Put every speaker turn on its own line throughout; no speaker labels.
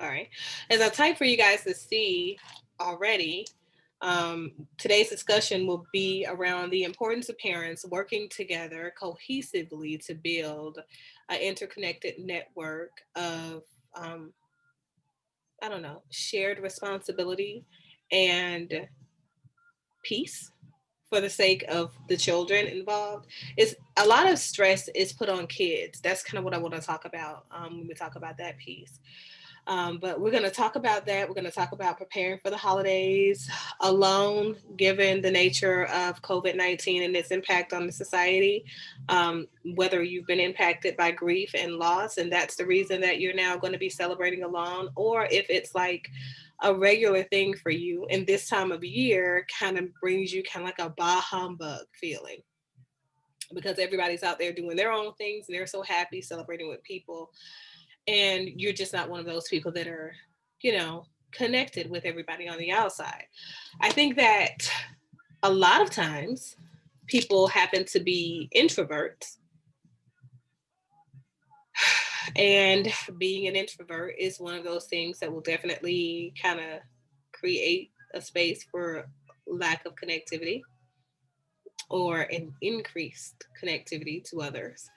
All right. As I type for you guys to see already, today's discussion will be around the importance of parents working together cohesively to build an interconnected network of, um, I don't know, shared responsibility and peace for the sake of the children involved. Is a lot of stress is put on kids. That's kind of what I want to talk about when we talk about that piece. But we're going to talk about that. We're going to talk about preparing for the holidays alone, given the nature of COVID-19 and its impact on the society. Whether you've been impacted by grief and loss, and that's the reason that you're now going to be celebrating alone, or if it's like a regular thing for you, and this time of year kind of brings you kind of like a bah humbug feeling because everybody's out there doing their own things and they're so happy celebrating with people, and you're just not one of those people that are, you know, connected with everybody on the outside. I think that a lot of times people happen to be introverts, and being an introvert is one of those things that will definitely kind of create a space for lack of connectivity or an increased connectivity to others.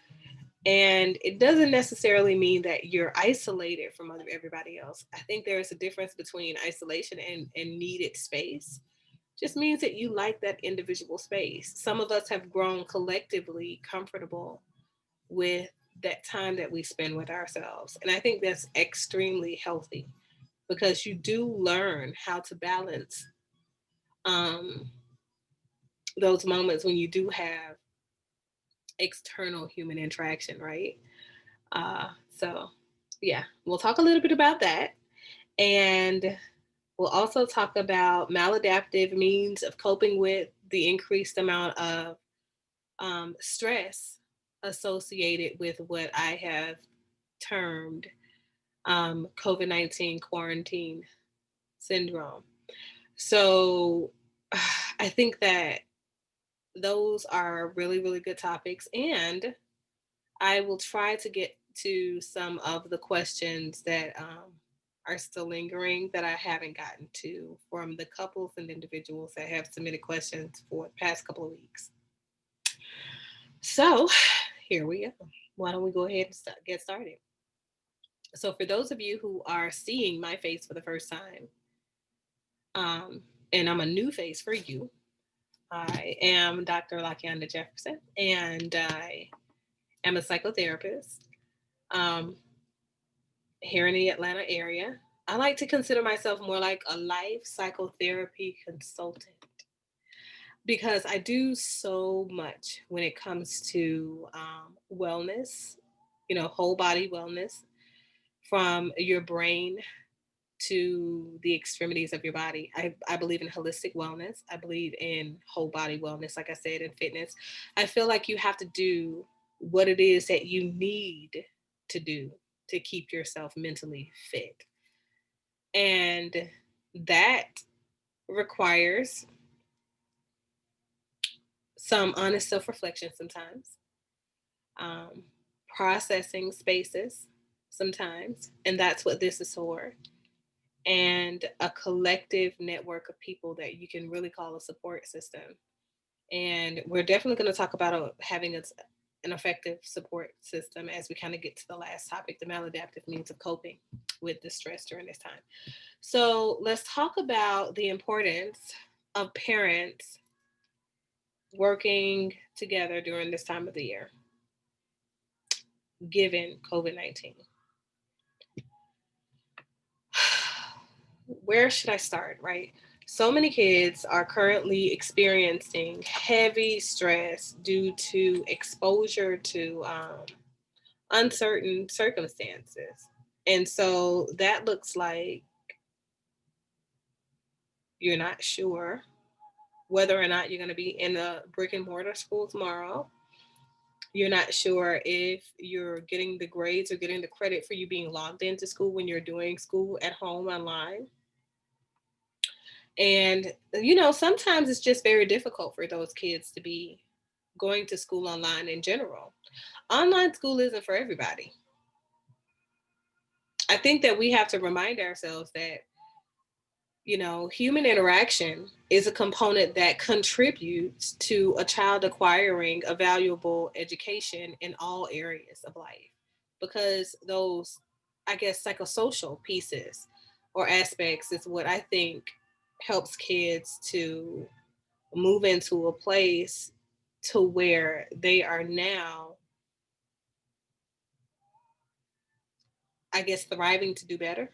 And it doesn't necessarily mean that you're isolated from everybody else. I think there is a difference between isolation and needed space. Just means that you like that individual space. Some of us have grown collectively comfortable with that time that we spend with ourselves. And I think that's extremely healthy because you do learn how to balance um, those moments when you do have external human interaction, right? So, yeah, we'll talk a little bit about that. And we'll also talk about maladaptive means of coping with the increased amount of stress associated with what I have termed COVID-19 quarantine syndrome. So, I think that those are really, really good topics. And I will try to get to some of the questions that are still lingering that I haven't gotten to from the couples and individuals that have submitted questions for the past couple of weeks. So here we go. Why don't we go ahead and get started? So, for those of you who are seeing my face for the first time, um, and I'm a new face for you, I am Dr. Lakianda Jefferson, and I am a psychotherapist. Um, here in the Atlanta area. I like to consider myself more like a life psychotherapy consultant because I do so much when it comes to wellness, you know, whole body wellness from your brain to the extremities of your body. I believe in holistic wellness. I believe in whole body wellness, like I said, in fitness. I feel like you have to do what it is that you need to do to keep yourself mentally fit. And that requires some honest self reflection sometimes, um, processing spaces sometimes. And that's what this is for. And a collective network of people that you can really call a support system. And we're definitely going to talk about having an effective support system as we kind of get to the last topic, the maladaptive means of coping with the stress during this time. So let's talk about the importance of parents working together during this time of the year, given COVID-19. Where should I start, right? So many kids are currently experiencing heavy stress due to exposure to uncertain circumstances. And so that looks like you're not sure whether or not you're going to be in a brick and mortar school tomorrow. You're not sure if you're getting the grades or getting the credit for you being logged into school when you're doing school at home online. And, you know, sometimes it's just very difficult for those kids to be going to school online in general. Online school isn't for everybody. I think that we have to remind ourselves that, human interaction is a component that contributes to a child acquiring a valuable education in all areas of life. Because those, I guess, psychosocial pieces or aspects is what I think helps kids to move into a place to where they are now, I guess, thriving to do better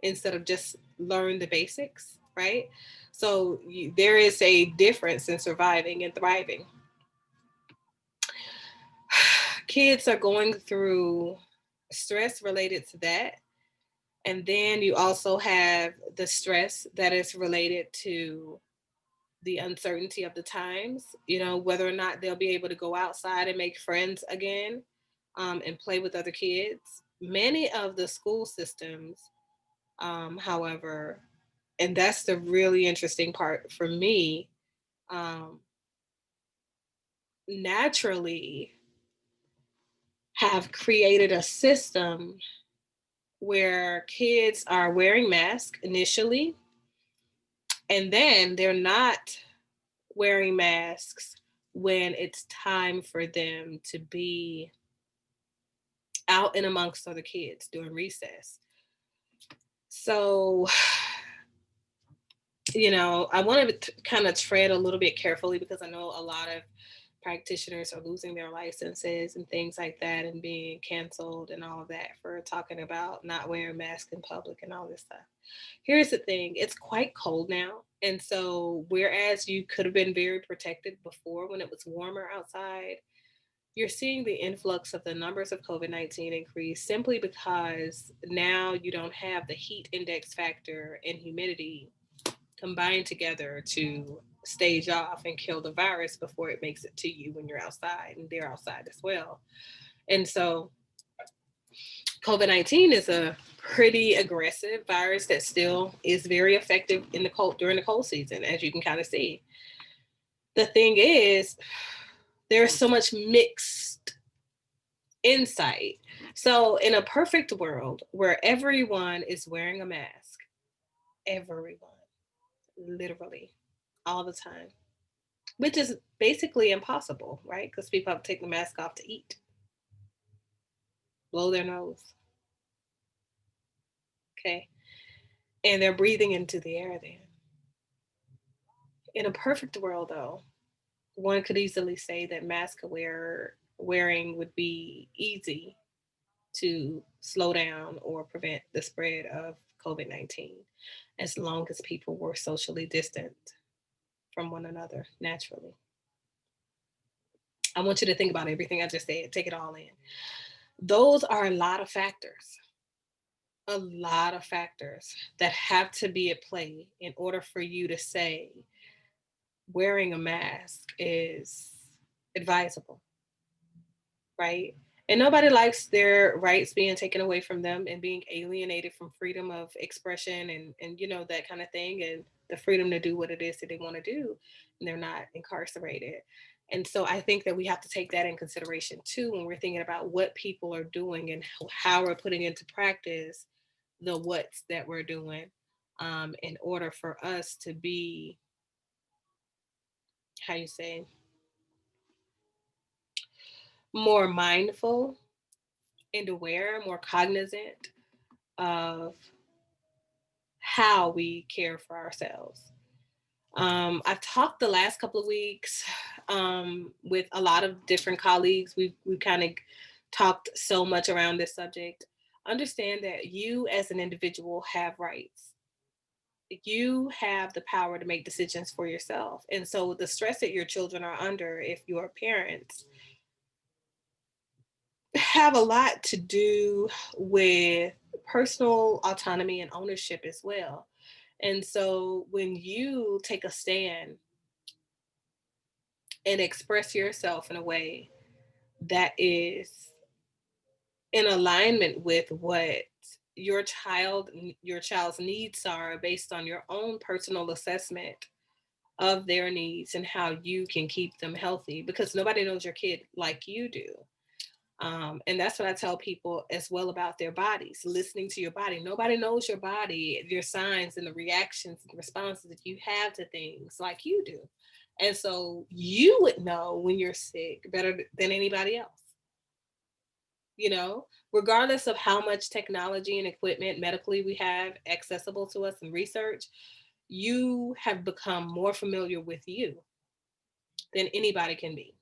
instead of just learn the basics, right? So there is a difference in surviving and thriving. Kids are going through stress related to that. And then you also have the stress that is related to the uncertainty of the times, whether or not they'll be able to go outside and make friends again, and play with other kids. Many of the school systems, however, and that's the really interesting part for me, um, naturally have created a system where kids are wearing masks initially, and then they're not wearing masks when it's time for them to be out and amongst other kids during recess. So, I want to kind of tread a little bit carefully because I know a lot of practitioners are losing their licenses and things like that and being canceled and all of that for talking about not wearing masks in public and all this stuff. Here's the thing, it's quite cold now. And so, whereas you could have been very protected before when it was warmer outside, you're seeing the influx of the numbers of COVID-19 increase simply because now you don't have the heat index factor and humidity combined together to stage off and kill the virus before it makes it to you when you're outside, and they're outside as well. And so COVID-19 is a pretty aggressive virus that still is very effective in the cold during the cold season, as you can kind of see. The thing is, there's so much mixed insight. So in a perfect world where everyone is wearing a mask, everyone, literally, all the time, which is basically impossible, right? Because people have to take the mask off to eat, blow their nose, okay? And they're breathing into the air then. In a perfect world, though, one could easily say that wearing would be easy to slow down or prevent the spread of COVID-19 as long as people were socially distant from one another naturally. I want you to think about everything I just said, take it all in. Those are a lot of factors that have to be at play in order for you to say wearing a mask is advisable, right? And nobody likes their rights being taken away from them and being alienated from freedom of expression and that kind of thing, and the freedom to do what it is that they want to do, and they're not incarcerated. And so I think that we have to take that in consideration too when we're thinking about what people are doing and how we're putting into practice the what's that we're doing, in order for us to be, how you say, more mindful and aware, more cognizant of how we care for ourselves. I've talked the last couple of weeks, with a lot of different colleagues. We've kind of talked so much around this subject. Understand that you as an individual have rights. You have the power to make decisions for yourself. And so the stress that your children are under, if you're parents, have a lot to do with personal autonomy and ownership as well. And so when you take a stand and express yourself in a way that is in alignment with what your child's needs are based on your own personal assessment of their needs and how you can keep them healthy, because nobody knows your kid like you do. And that's what I tell people as well about their bodies, listening to your body. Nobody knows your body, your signs and the reactions and responses that you have to things like you do. And so you would know when you're sick better than anybody else. You know, regardless of how much technology and equipment medically we have accessible to us in research, you have become more familiar with you than anybody can be.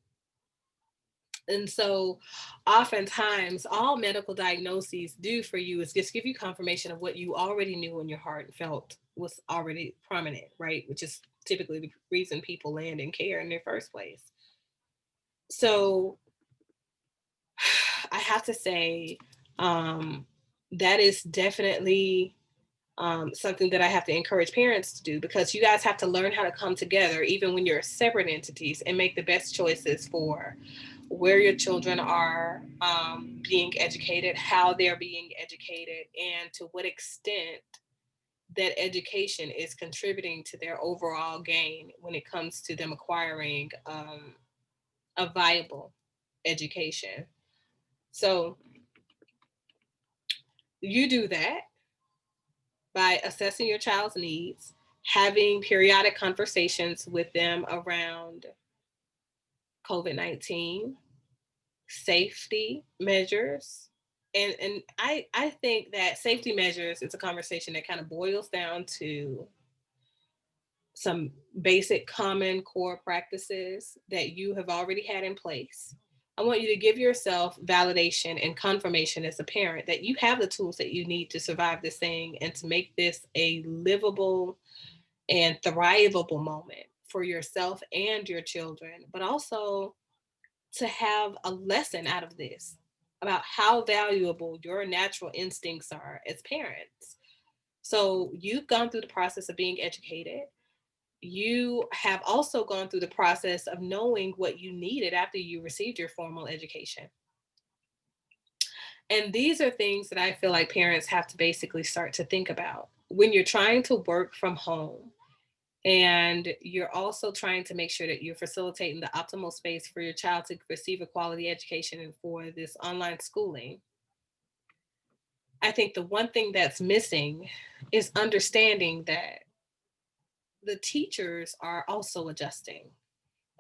And so, oftentimes, all medical diagnoses do for you is just give you confirmation of what you already knew in your heart and felt was already prominent, right? Which is typically the reason people land in care in their first place. So, I have to say, that is definitely something that I have to encourage parents to do, because you guys have to learn how to come together, even when you're separate entities, and make the best choices for where your children are being educated, how they're being educated, and to what extent that education is contributing to their overall gain when it comes to them acquiring a viable education. So you do that by assessing your child's needs, having periodic conversations with them around COVID-19, safety measures. And I think that safety measures is a conversation that kind of boils down to some basic common core practices that you have already had in place. I want you to give yourself validation and confirmation as a parent that you have the tools that you need to survive this thing and to make this a livable and thrivable moment for yourself and your children, but also to have a lesson out of this about how valuable your natural instincts are as parents. So you've gone through the process of being educated. You have also gone through the process of knowing what you needed after you received your formal education. And these are things that I feel like parents have to basically start to think about when you're trying to work from home. And you're also trying to make sure that you're facilitating the optimal space for your child to receive a quality education and for this online schooling. I think the one thing that's missing is understanding that the teachers are also adjusting.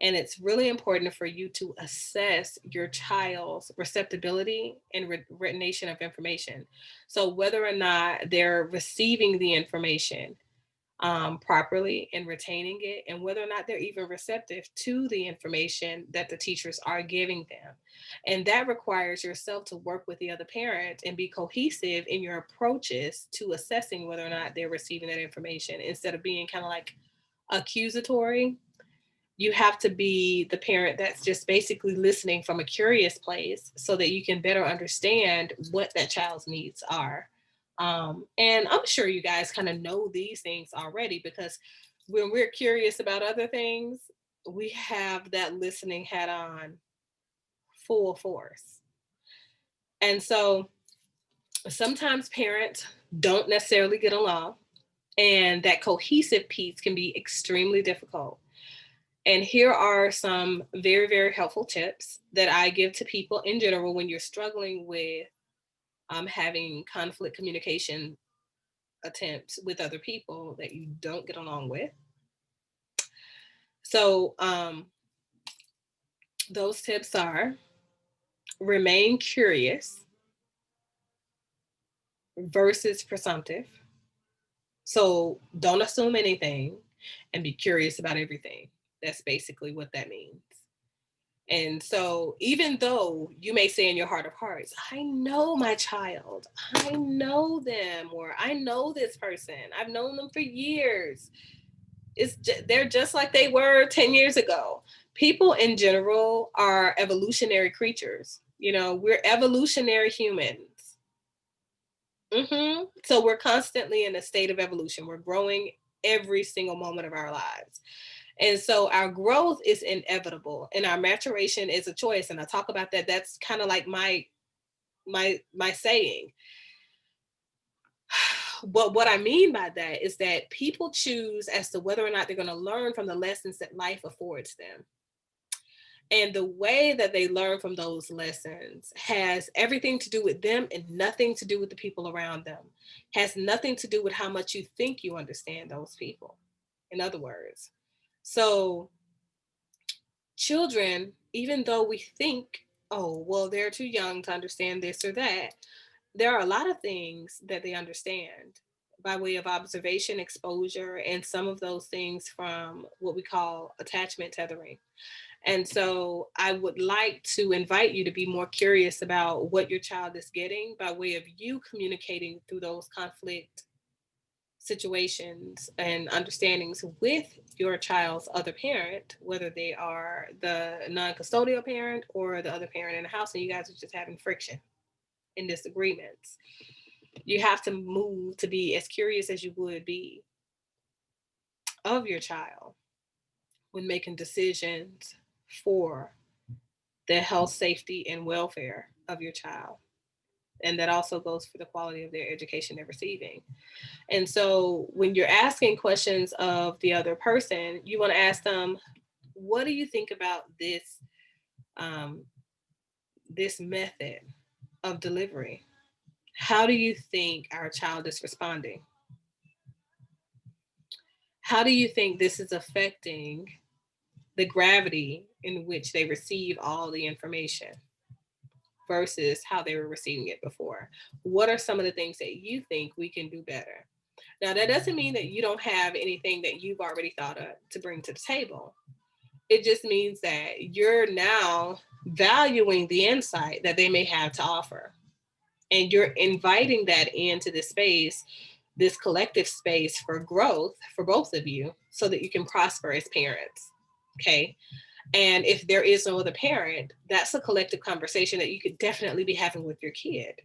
And it's really important for you to assess your child's receptibility and retention of information. So, whether or not they're receiving the information properly and retaining it, and whether or not they're even receptive to the information that the teachers are giving them. And that requires yourself to work with the other parent and be cohesive in your approaches to assessing whether or not they're receiving that information instead of being kind of like accusatory. You have to be the parent that's just basically listening from a curious place so that you can better understand what that child's needs are. And I'm sure you guys kind of know these things already, because when we're curious about other things, we have that listening hat on full force. And so sometimes parents don't necessarily get along, and that cohesive piece can be extremely difficult. And here are some very, very helpful tips that I give to people in general when you're struggling with having conflict communication attempts with other people that you don't get along with. So, those tips are: remain curious versus presumptive. So, don't assume anything and be curious about everything. That's basically what that means. And so, even though you may say in your heart of hearts, I know my child, I know them, or I know this person, I've known them for years. They're just like they were 10 years ago. People in general are evolutionary creatures. You know, we're evolutionary humans. So we're constantly in a state of evolution. We're growing every single moment of our lives. And so our growth is inevitable and our maturation is a choice. And I talk about that. That's kind of like my saying. But what I mean by that is that people choose as to whether or not they're going to learn from the lessons that life affords them. And the way that they learn from those lessons has everything to do with them and nothing to do with the people around them. Has nothing to do with how much you think you understand those people, in other words. So children, even though we think, oh, well, they're too young to understand this or that, there are a lot of things that they understand by way of observation, exposure, and some of those things from what we call attachment tethering. And so I would like to invite you to be more curious about what your child is getting by way of you communicating through those conflict situations and understandings with your child's other parent, whether they are the non custodial parent or the other parent in the house, and you guys are just having friction and disagreements. You have to move to be as curious as you would be of your child when making decisions for the health, safety, and welfare of your child. And that also goes for the quality of their education they're receiving. And so when you're asking questions of the other person, you want to ask them, what do you think about um, this method of delivery? How do you think our child is responding? How do you think this is affecting the gravity in which they receive all the information versus how they were receiving it before? What are some of the things that you think we can do better? Now, that doesn't mean that you don't have anything that you've already thought of to bring to the table. It just means that you're now valuing the insight that they may have to offer. And you're inviting that into this space, this collective space for growth for both of you so that you can prosper as parents. Okay. And if there is no other parent, that's a collective conversation that you could definitely be having with your kid,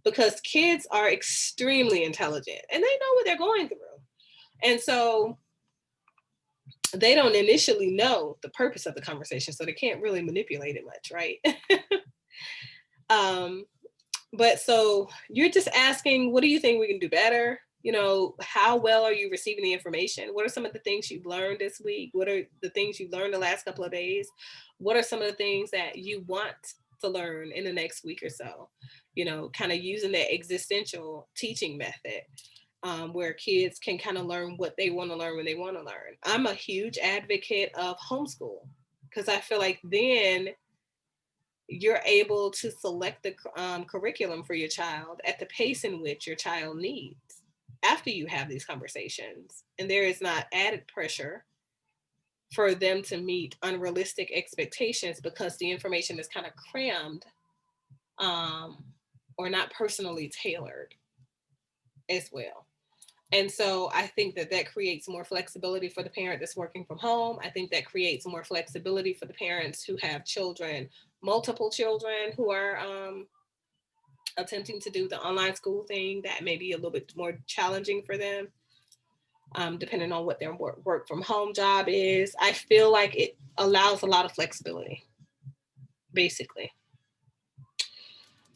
because kids are extremely intelligent and they know what they're going through. And so they don't initially know the purpose of the conversation, so they can't really manipulate it much, right? um, but so you're just asking, what do you think we can do better? You know, how well are you receiving the information? What are some of the things you've learned this week? What are the things you've learned the last couple of days? What are some of the things that you want to learn in the next week or so? You know, kind of using that existential teaching method, where kids can kind of learn what they want to learn when they want to learn. I'm a huge advocate of homeschool because I feel like then you're able to select the curriculum for your child at the pace in which your child needs after you have these conversations. And there is not added pressure for them to meet unrealistic expectations because the information is kind of crammed, um, or not personally tailored as well. And so I think that that creates more flexibility for the parent that's working from home. I think that creates more flexibility for the parents who have children, multiple children who are attempting to do the online school thing that may be a little bit more challenging for them, depending on what their work from home job is. I feel like it allows a lot of flexibility, basically.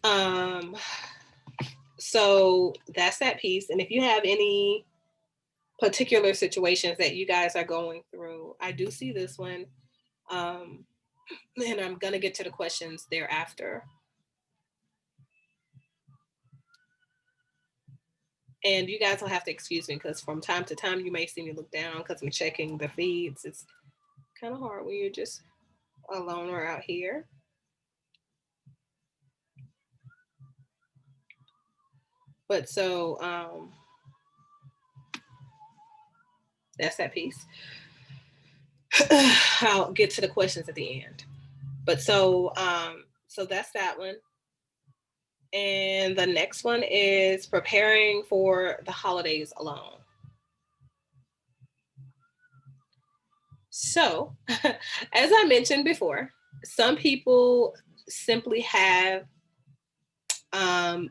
Um, so that's that piece. And if you have any particular situations that you guys are going through, I do see this one. Um, and I'm going to get to the questions thereafter. And you guys will have to excuse me because from time to time you may see me look down because I'm checking the feeds. It's kind of hard when you're just alone or out here. But so that's that piece. I'll get to the questions at the end. But so that's that one. And the next one is preparing for the holidays alone. So, as I mentioned before, some people simply have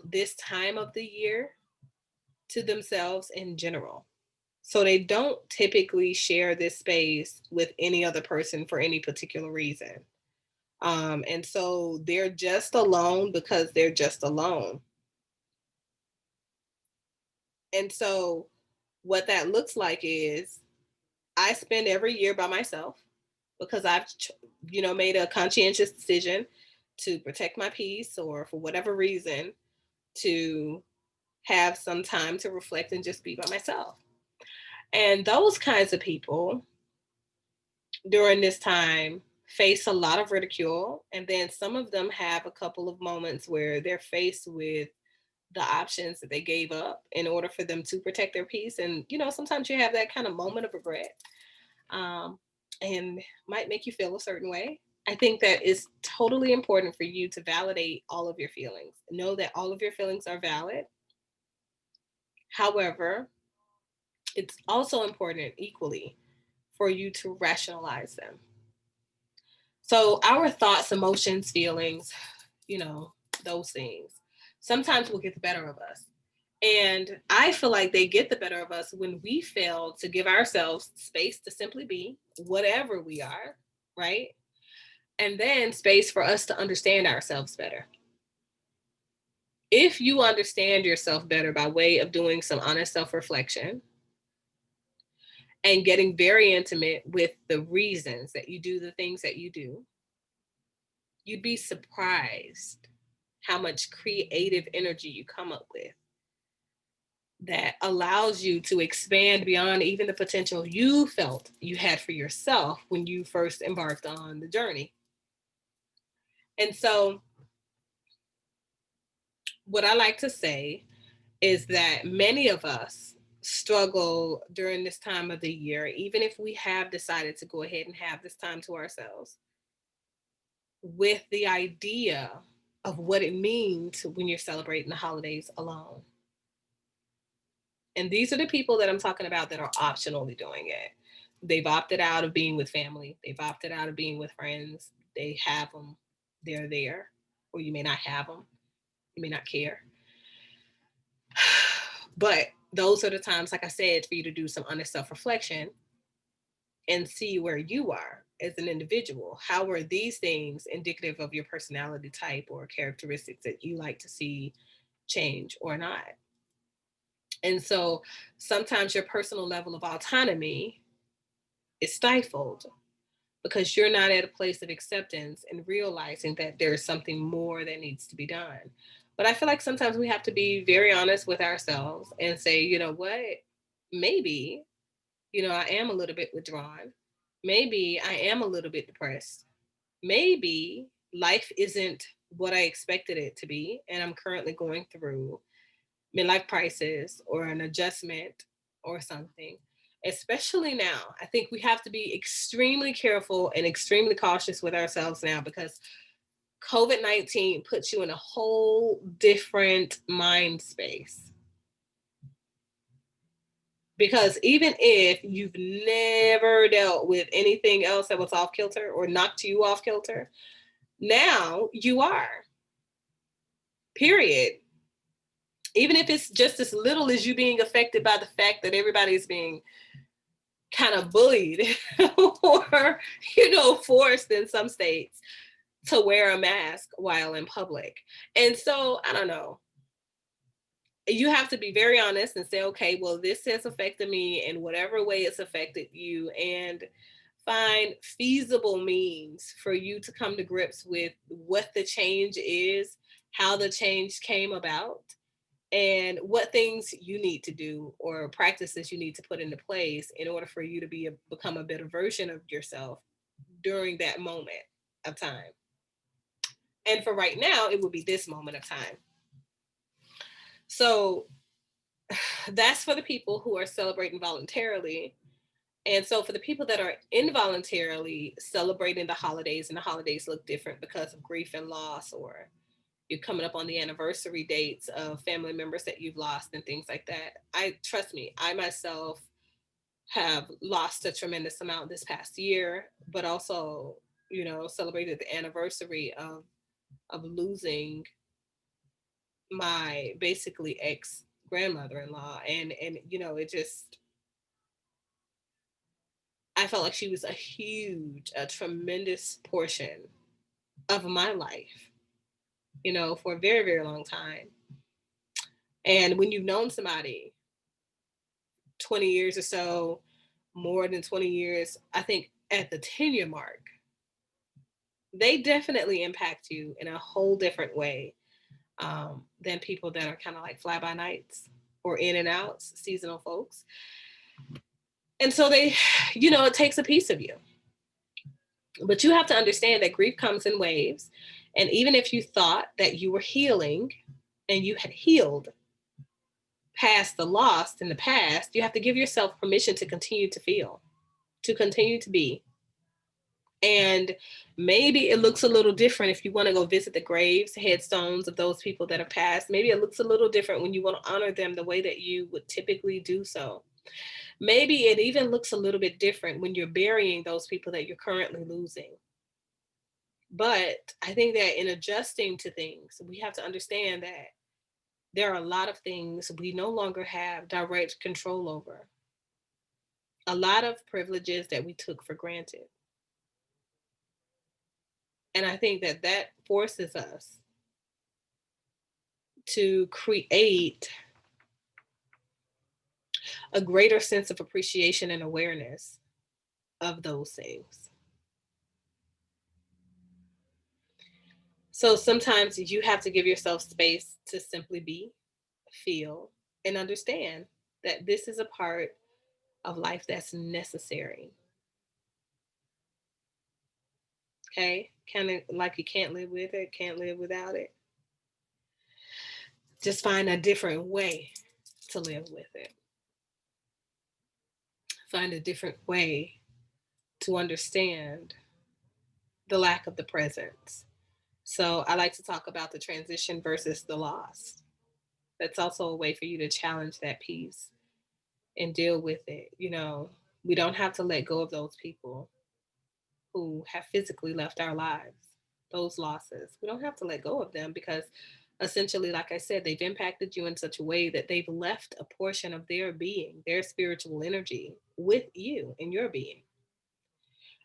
this time of the year to themselves in general. So they don't typically share this space with any other person for any particular reason. And so they're just alone because they're just alone. And so what that looks like is I spend every year by myself. because I've, made a conscientious decision to protect my peace, or for whatever reason, to have some time to reflect and just be by myself. And those kinds of people during this time face a lot of ridicule. And then some of them have a couple of moments where they're faced with the options that they gave up in order for them to protect their peace. And, sometimes you have that kind of moment of regret, um, and might make you feel a certain way. I think that it's totally important for you to validate all of your feelings. Know that all of your feelings are valid. However, it's also important equally for you to rationalize them. So, our thoughts, emotions, feelings, you know, those things sometimes will get the better of us. And I feel like they get the better of us when we fail to give ourselves space to simply be whatever we are, right? And then space for us to understand ourselves better. If you understand yourself better by way of doing some honest self reflection and getting very intimate with the reasons that you do the things that you do, you'd be surprised how much creative energy you come up with that allows you to expand beyond even the potential you felt you had for yourself when you first embarked on the journey. And so, what I like to say is that many of us struggle during this time of the year, even if we have decided to go ahead and have this time to ourselves, with the idea of what it means when you're celebrating the holidays alone. And these are the people that I'm talking about that are optionally doing it. They've opted out of being with family. They've opted out of being with friends. They have them. They're there. Or you may not have them. You may not care. But those are the times, like I said, for you to do some honest self reflection and see where you are as an individual. How are these things indicative of your personality type or characteristics that you like to see change or not? And so sometimes your personal level of autonomy is stifled because you're not at a place of acceptance and realizing that there's something more that needs to be done. But I feel like sometimes we have to be very honest with ourselves and say, you know what, maybe, I am a little bit withdrawn. Maybe I am a little bit depressed. Maybe life isn't what I expected it to be. And I'm currently going through midlife crisis or an adjustment or something. Especially now, I think we have to be extremely careful and extremely cautious with ourselves now because COVID-19 puts you in a whole different mind space. Because even if you've never dealt with anything else that was off kilter or knocked you off kilter, now you are. Period. Even if it's just as little as you being affected by the fact that everybody's being kind of bullied or, forced in some states to wear a mask while in public. And so, I don't know. You have to be very honest and say, okay, well, this has affected me in whatever way it's affected you, and find feasible means for you to come to grips with what the change is, how the change came about, and what things you need to do or practices you need to put into place in order for you to become a better version of yourself during that moment of time. And for right now, it would be this moment of time. So that's for the people who are celebrating voluntarily. And so for the people that are involuntarily celebrating the holidays, and the holidays look different because of grief and loss, or you're coming up on the anniversary dates of family members that you've lost and things like that. Trust me, I myself have lost a tremendous amount this past year, but also, celebrated the anniversary of losing my basically ex grandmother-in-law. And it just, I felt like she was a tremendous portion of my life, for a very, very long time. And when you've known somebody 20 years or so, more than 20 years, I think at the 10-year mark, they definitely impact you in a whole different way than people that are kind of like fly by nights or in and outs, seasonal folks. And so they, it takes a piece of you. But you have to understand that grief comes in waves. And even if you thought that you were healing and you had healed past the loss in the past, you have to give yourself permission to continue to feel, to continue to be. And maybe it looks a little different if you want to go visit the graves, headstones of those people that have passed. Maybe it looks a little different when you want to honor them the way that you would typically do so. Maybe it even looks a little bit different when you're burying those people that you're currently losing. But I think that in adjusting to things, we have to understand that there are a lot of things we no longer have direct control over. A lot of privileges that we took for granted. And I think that that forces us to create a greater sense of appreciation and awareness of those things. So sometimes you have to give yourself space to simply be, feel, and understand that this is a part of life that's necessary. Okay? Kind of like you can't live with it, can't live without it. Just find a different way to live with it. Find a different way to understand the lack of the presence. So I like to talk about the transition versus the loss. That's also a way for you to challenge that piece and deal with it. We don't have to let go of those people who have physically left our lives, those losses. We don't have to let go of them because essentially, like I said, they've impacted you in such a way that they've left a portion of their being, their spiritual energy with you in your being.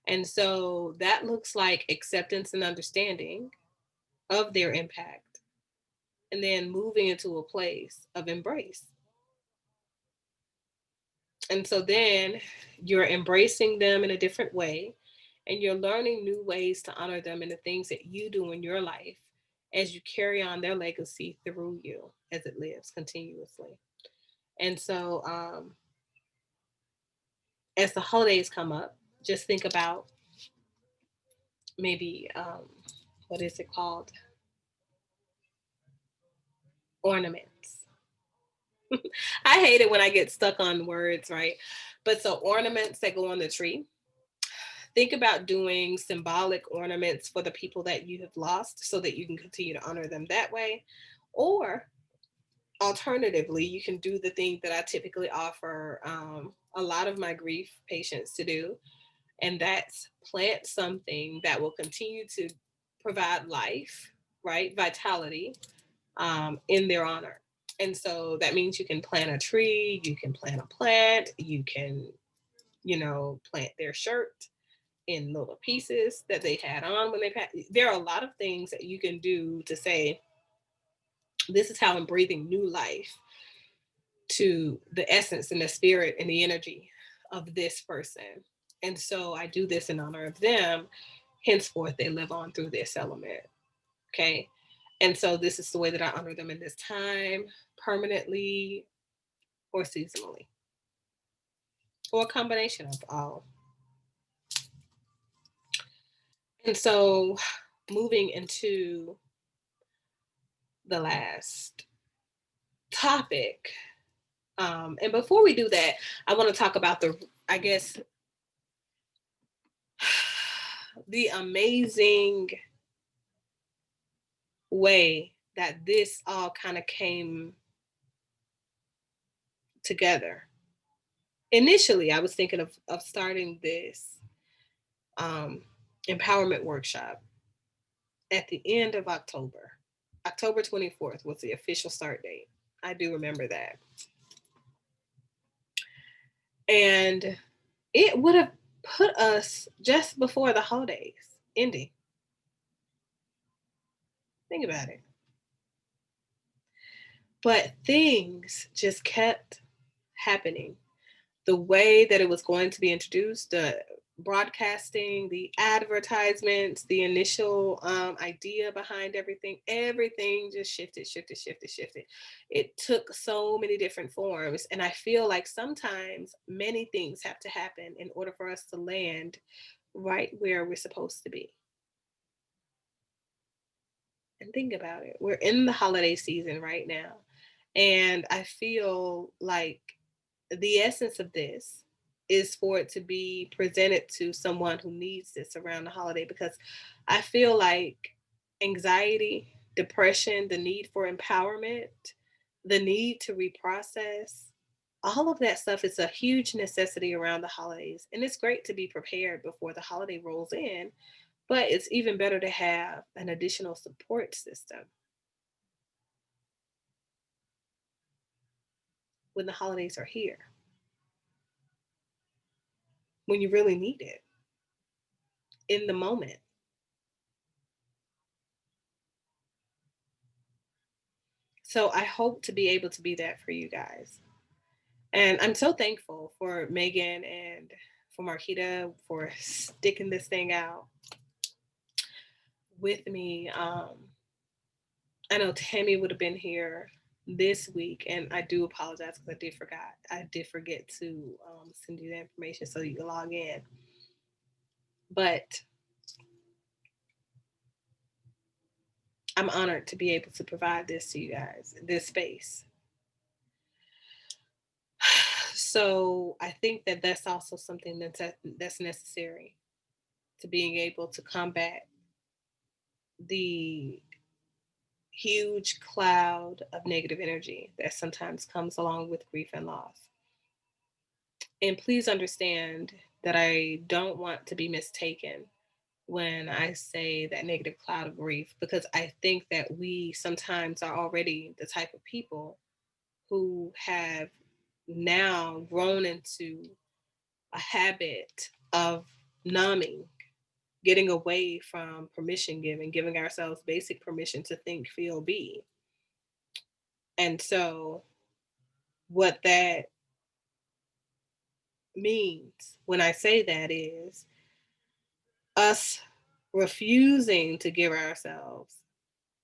And so that looks like acceptance and understanding of their impact, and then moving into a place of embrace. And so then you're embracing them in a different way, and you're learning new ways to honor them in the things that you do in your life as you carry on their legacy through you as it lives continuously. And so, as the holidays come up, just think about maybe, what is it called? Ornaments. I hate it when I get stuck on words, right? But so ornaments that go on the tree. Think about doing symbolic ornaments for the people that you have lost so that you can continue to honor them that way. Or alternatively, you can do the thing that I typically offer a lot of my grief patients to do, and that's plant something that will continue to provide life, right? Vitality in their honor. And so that means you can plant a tree, you can plant a plant, you can, plant their shirt in little pieces that they had on when they passed. There are a lot of things that you can do to say, this is how I'm breathing new life to the essence and the spirit and the energy of this person. And so I do this in honor of them. Henceforth, they live on through this element. Okay. And so this is the way that I honor them in this time, permanently or seasonally, or a combination of all. And so moving into the last topic. And before we do that, I want to talk about the amazing way that this all kind of came together. Initially, I was thinking of starting this empowerment workshop at the end of October. October 24th was the official start date. I do remember that. And it would have put us just before the holidays ending. Think about it. But things just kept happening. The way that it was going to be introduced, broadcasting, the advertisements, the initial idea behind everything just shifted. It took so many different forms. And I feel like sometimes many things have to happen in order for us to land right where we're supposed to be. And think about it. We're in the holiday season right now. And I feel like the essence of this is for it to be presented to someone who needs this around the holiday, because I feel like anxiety, depression, the need for empowerment, the need to reprocess, all of that stuff is a huge necessity around the holidays. And it's great to be prepared before the holiday rolls in, but it's even better to have an additional support system when the holidays are here, when you really need it in the moment. So I hope to be able to be that for you guys. And I'm so thankful for Megan and for Marquita for sticking this thing out with me. I know Tammy would have been here this week, and I do apologize because I did forget to send you the information so you can log in. But I'm honored to be able to provide this to you guys, this space. So I think that that's also something that's necessary to being able to combat the huge cloud of negative energy that sometimes comes along with grief and loss. And please understand that I don't want to be mistaken when I say that negative cloud of grief, because I think that we sometimes are already the type of people who have now grown into a habit of numbing, getting away from permission giving, giving ourselves basic permission to think, feel, be. And so, what that means when I say that is us refusing to give ourselves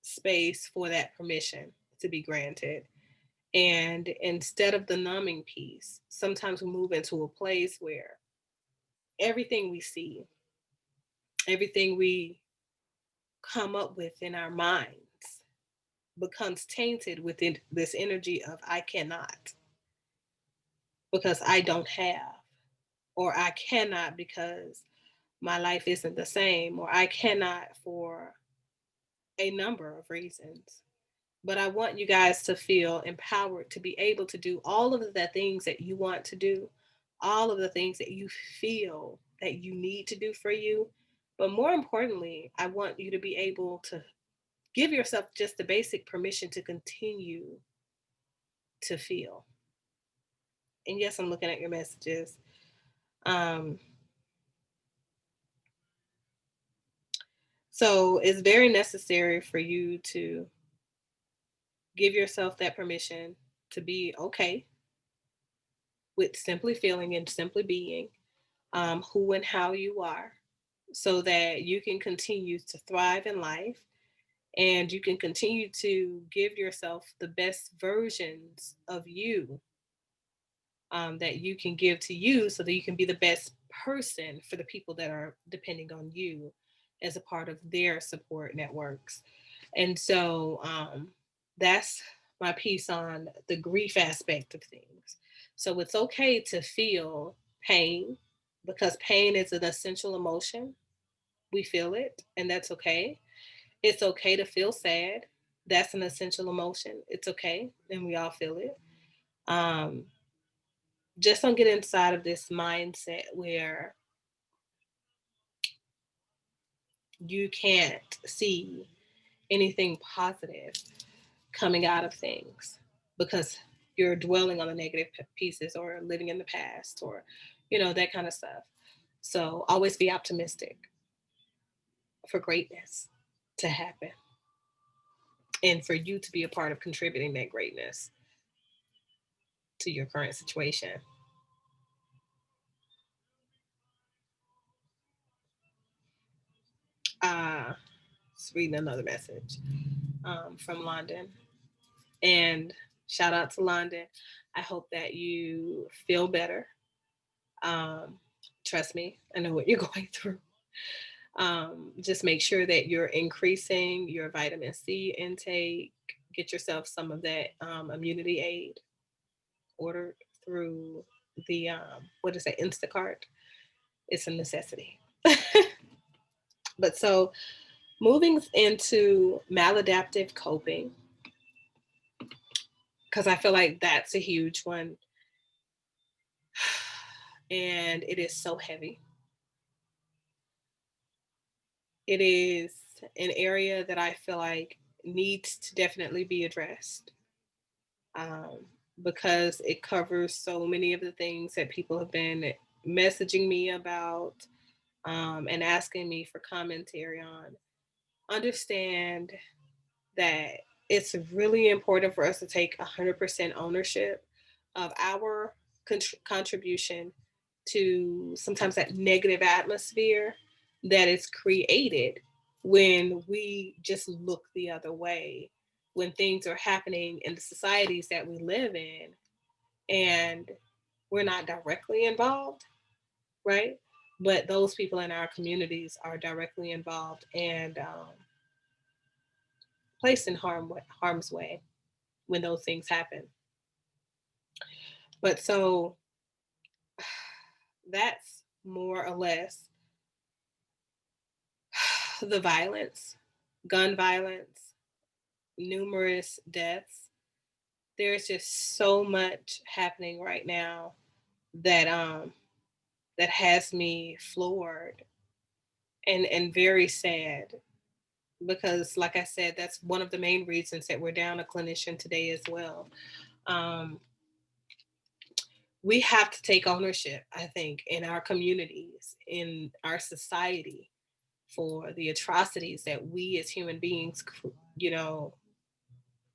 space for that permission to be granted. And instead of the numbing piece, sometimes we move into a place where everything we see, everything we come up with in our minds becomes tainted with this energy of I cannot because I don't have, or I cannot because my life isn't the same, or I cannot for a number of reasons. But I want you guys to feel empowered to be able to do all of the things that you want to do, all of the things that you feel that you need to do for you. But more importantly, I want you to be able to give yourself just the basic permission to continue to feel. And yes, I'm looking at your messages. Um, so it's very necessary for you to give yourself that permission to be okay with simply feeling and simply being who and how you are, so that you can continue to thrive in life and you can continue to give yourself the best versions of you that you can give to you, so that you can be the best person for the people that are depending on you as a part of their support networks. And so that's my piece on the grief aspect of things. So it's okay to feel pain, because pain is an essential emotion. We feel it, and that's okay. It's okay to feel sad. That's an essential emotion. It's okay, and we all feel it. Um, just don't get inside of this mindset where you can't see anything positive coming out of things because you're dwelling on the negative pieces or living in the past or, that kind of stuff. So always be optimistic for greatness to happen and for you to be a part of contributing that greatness to your current situation. Just reading another message from London. And shout out to London. I hope that you feel better. Trust me, I know what you're going through. Just make sure that you're increasing your vitamin C intake. Get yourself some of that immunity aid ordered through the what is that, Instacart. It's a necessity. But so moving into maladaptive coping, because I feel like that's a huge one, and it is so heavy. It is an area that I feel like needs to definitely be addressed, um, because it covers so many of the things that people have been messaging me about, and asking me for commentary on. Understand that it's really important for us to take 100% ownership of our contribution to sometimes that negative atmosphere that is created when we just look the other way, when things are happening in the societies that we live in and we're not directly involved, right? But those people in our communities are directly involved and placed in harm's way when those things happen. But so that's more or less the violence, gun violence, numerous deaths. There's just so much happening right now that that has me floored and very sad, because like I said, that's one of the main reasons that we're down a clinician today as well. Um, we have to take ownership, I think, in our communities, in our society, for the atrocities that we as human beings, you know,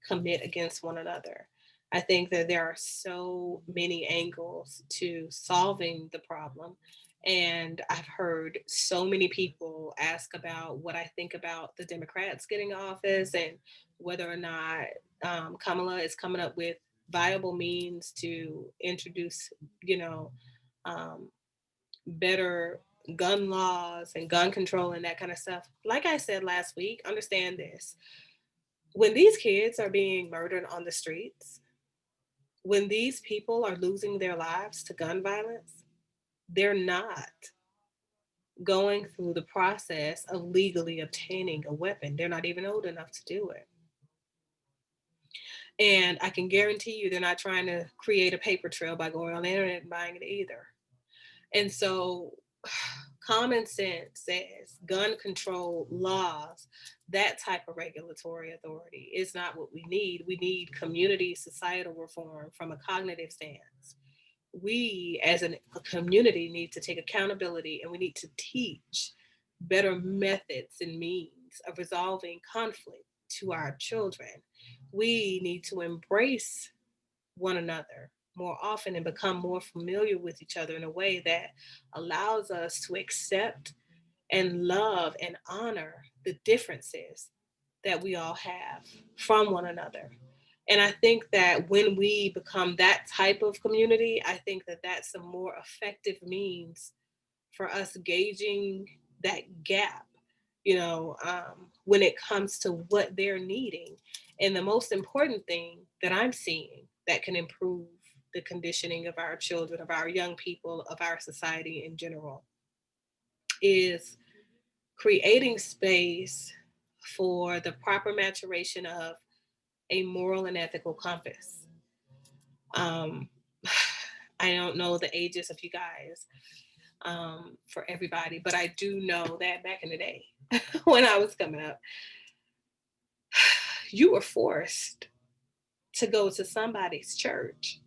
commit against one another. I think that there are so many angles to solving the problem. And I've heard so many people ask about what I think about the Democrats getting office and whether or not Kamala is coming up with viable means to introduce, you know, um, better gun laws and gun control and that kind of stuff. Like I said last week, understand this: when these kids are being murdered on the streets, when these people are losing their lives to gun violence, they're not going through the process of legally obtaining a weapon. They're not even old enough to do it. And I can guarantee you they're not trying to create a paper trail by going on the internet and buying it either. And so common sense says gun control laws, that type of regulatory authority is not what we need. We need community societal reform from a cognitive stance. We as a community need to take accountability, and we need to teach better methods and means of resolving conflict to our children. We need to embrace one another more often and become more familiar with each other in a way that allows us to accept and love and honor the differences that we all have from one another. And I think that when we become that type of community, I think that that's a more effective means for us gauging that gap, when it comes to what they're needing. And the most important thing that I'm seeing that can improve the conditioning of our children, of our young people, of our society in general is creating space for the proper maturation of a moral and ethical compass. Um, I don't know the ages of you guys, for everybody, but I do know that back in the day when I was coming up, you were forced to go to somebody's church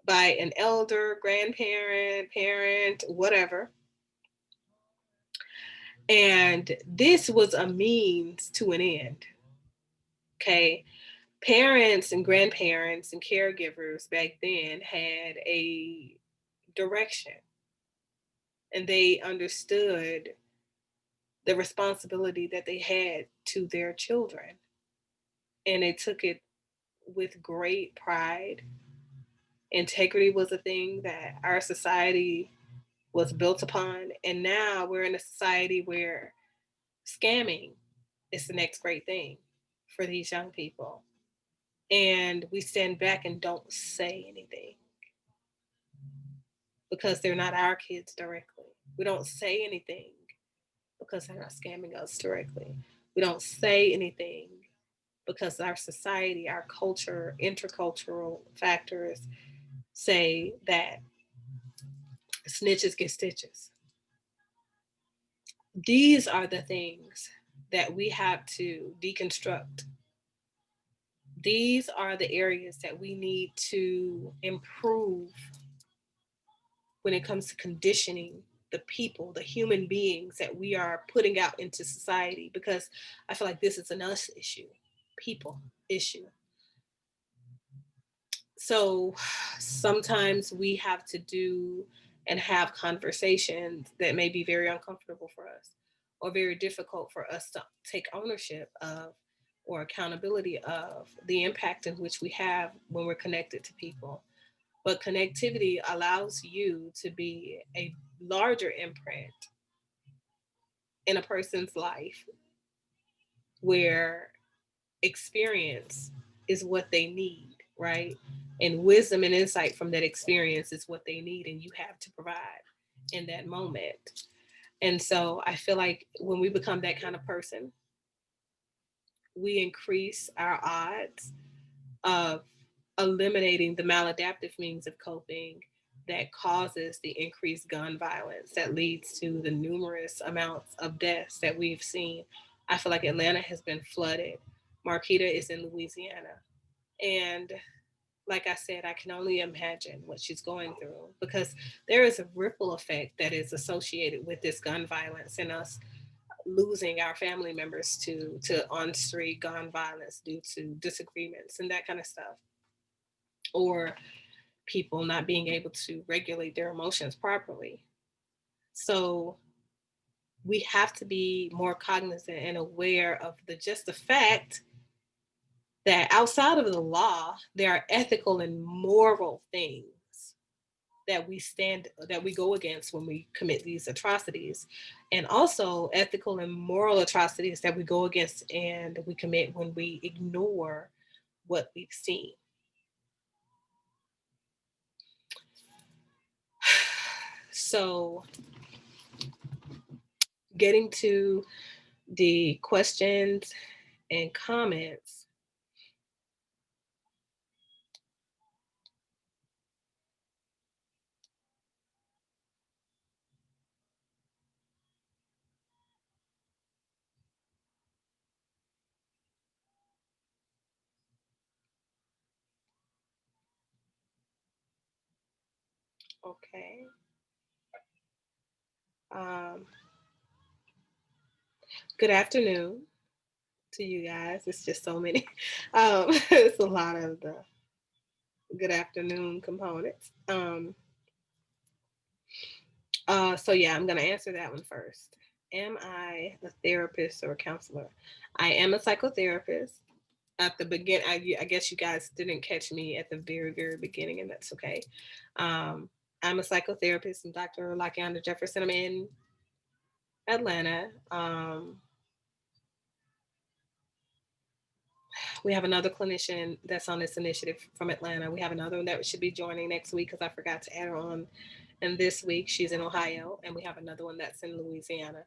by an elder, grandparent, parent, whatever. And this was a means to an end. Okay. Parents and grandparents and caregivers back then had a direction, and they understood the responsibility that they had to their children. And they took it with great pride. Integrity was a thing that our society was built upon. And now we're in a society where scamming is the next great thing for these young people. And we stand back and don't say anything because they're not our kids directly. We don't say anything because they're not scamming us directly. We don't say anything because our society, our culture, intercultural factors say that snitches get stitches. These are the things that we have to deconstruct. These are the areas that we need to improve when it comes to conditioning the people, the human beings that we are putting out into society, because I feel like this is an us issue, people issue. So sometimes we have to do and have conversations that may be very uncomfortable for us or very difficult for us to take ownership of or accountability of the impact in which we have when we're connected to people. But connectivity allows you to be a larger imprint in a person's life where experience is what they need, right? And wisdom and insight from that experience is what they need, and you have to provide in that moment. And so I feel like when we become that kind of person, we increase our odds of eliminating the maladaptive means of coping that causes the increased gun violence that leads to the numerous amounts of deaths that we've seen. I feel like Atlanta has been flooded. Marquita is in Louisiana. And like I said, I can only imagine what she's going through because there is a ripple effect that is associated with this gun violence and us losing our family members to on-street gun violence due to disagreements and that kind of stuff, or people not being able to regulate their emotions properly. So we have to be more cognizant and aware of the fact that outside of the law, there are ethical and moral things that we go against when we commit these atrocities, and also ethical and moral atrocities that we go against and we commit when we ignore what we've seen. So getting to the questions and comments. Okay. Um, Good afternoon to you guys. It's just so many. It's a lot of the good afternoon components. So yeah, I'm gonna answer that one first. Am I a therapist or a counselor? I am a psychotherapist. At the beginning, I guess you guys didn't catch me at the very, very beginning, and that's okay. Um, I'm a psychotherapist. I'm Dr. Lakeandra Jefferson. I'm in Atlanta. We have another clinician that's on this initiative from Atlanta. We have another one that should be joining next week because I forgot to add her on. And this week she's in Ohio, and we have another one that's in Louisiana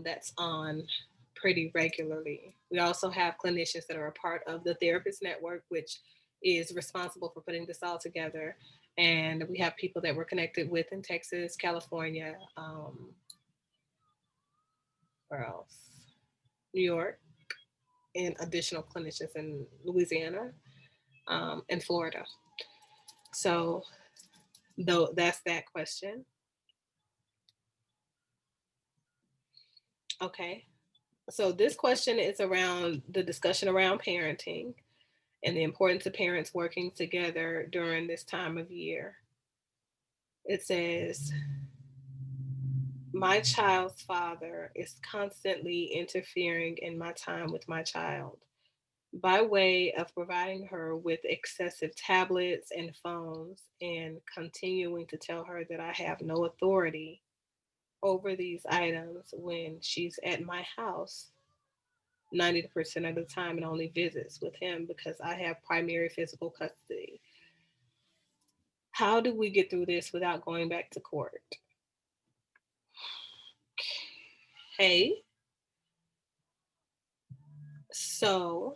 that's on pretty regularly. We also have clinicians that are a part of the Therapist Network, which is responsible for putting this all together. And we have people that we're connected with in Texas, California, where else? New York, and additional clinicians in Louisiana and Florida. So, though that's that question. Okay. So this question is around the discussion around parenting and the importance of parents working together during this time of year. It says, my child's father is constantly interfering in my time with my child by way of providing her with excessive tablets and phones and continuing to tell her that I have no authority over these items when she's at my house 90% of the time and only visits with him because I have primary physical custody. How do we get through this without going back to court? Hey, so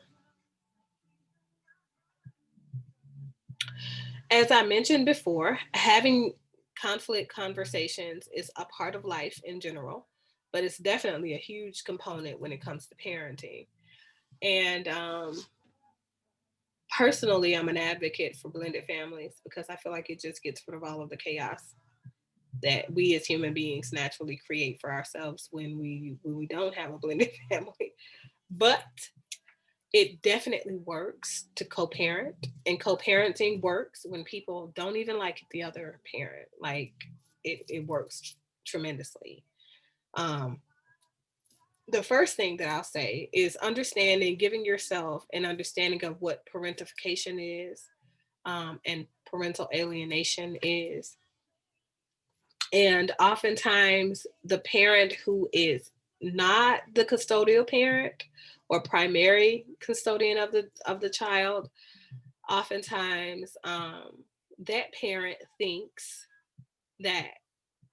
as I mentioned before, having conflict conversations is a part of life in general, but it's definitely a huge component when it comes to parenting. And personally, I'm an advocate for blended families because I feel like it just gets rid of all of the chaos that we as human beings naturally create for ourselves when we don't have a blended family. But it definitely works to co-parent, and co-parenting works when people don't even like the other parent. Like it works tremendously. um the first thing that I'll say is understanding, giving yourself an understanding of what parentification is, and parental alienation is. And oftentimes the parent who is not the custodial parent or primary custodian of the child, oftentimes that parent thinks that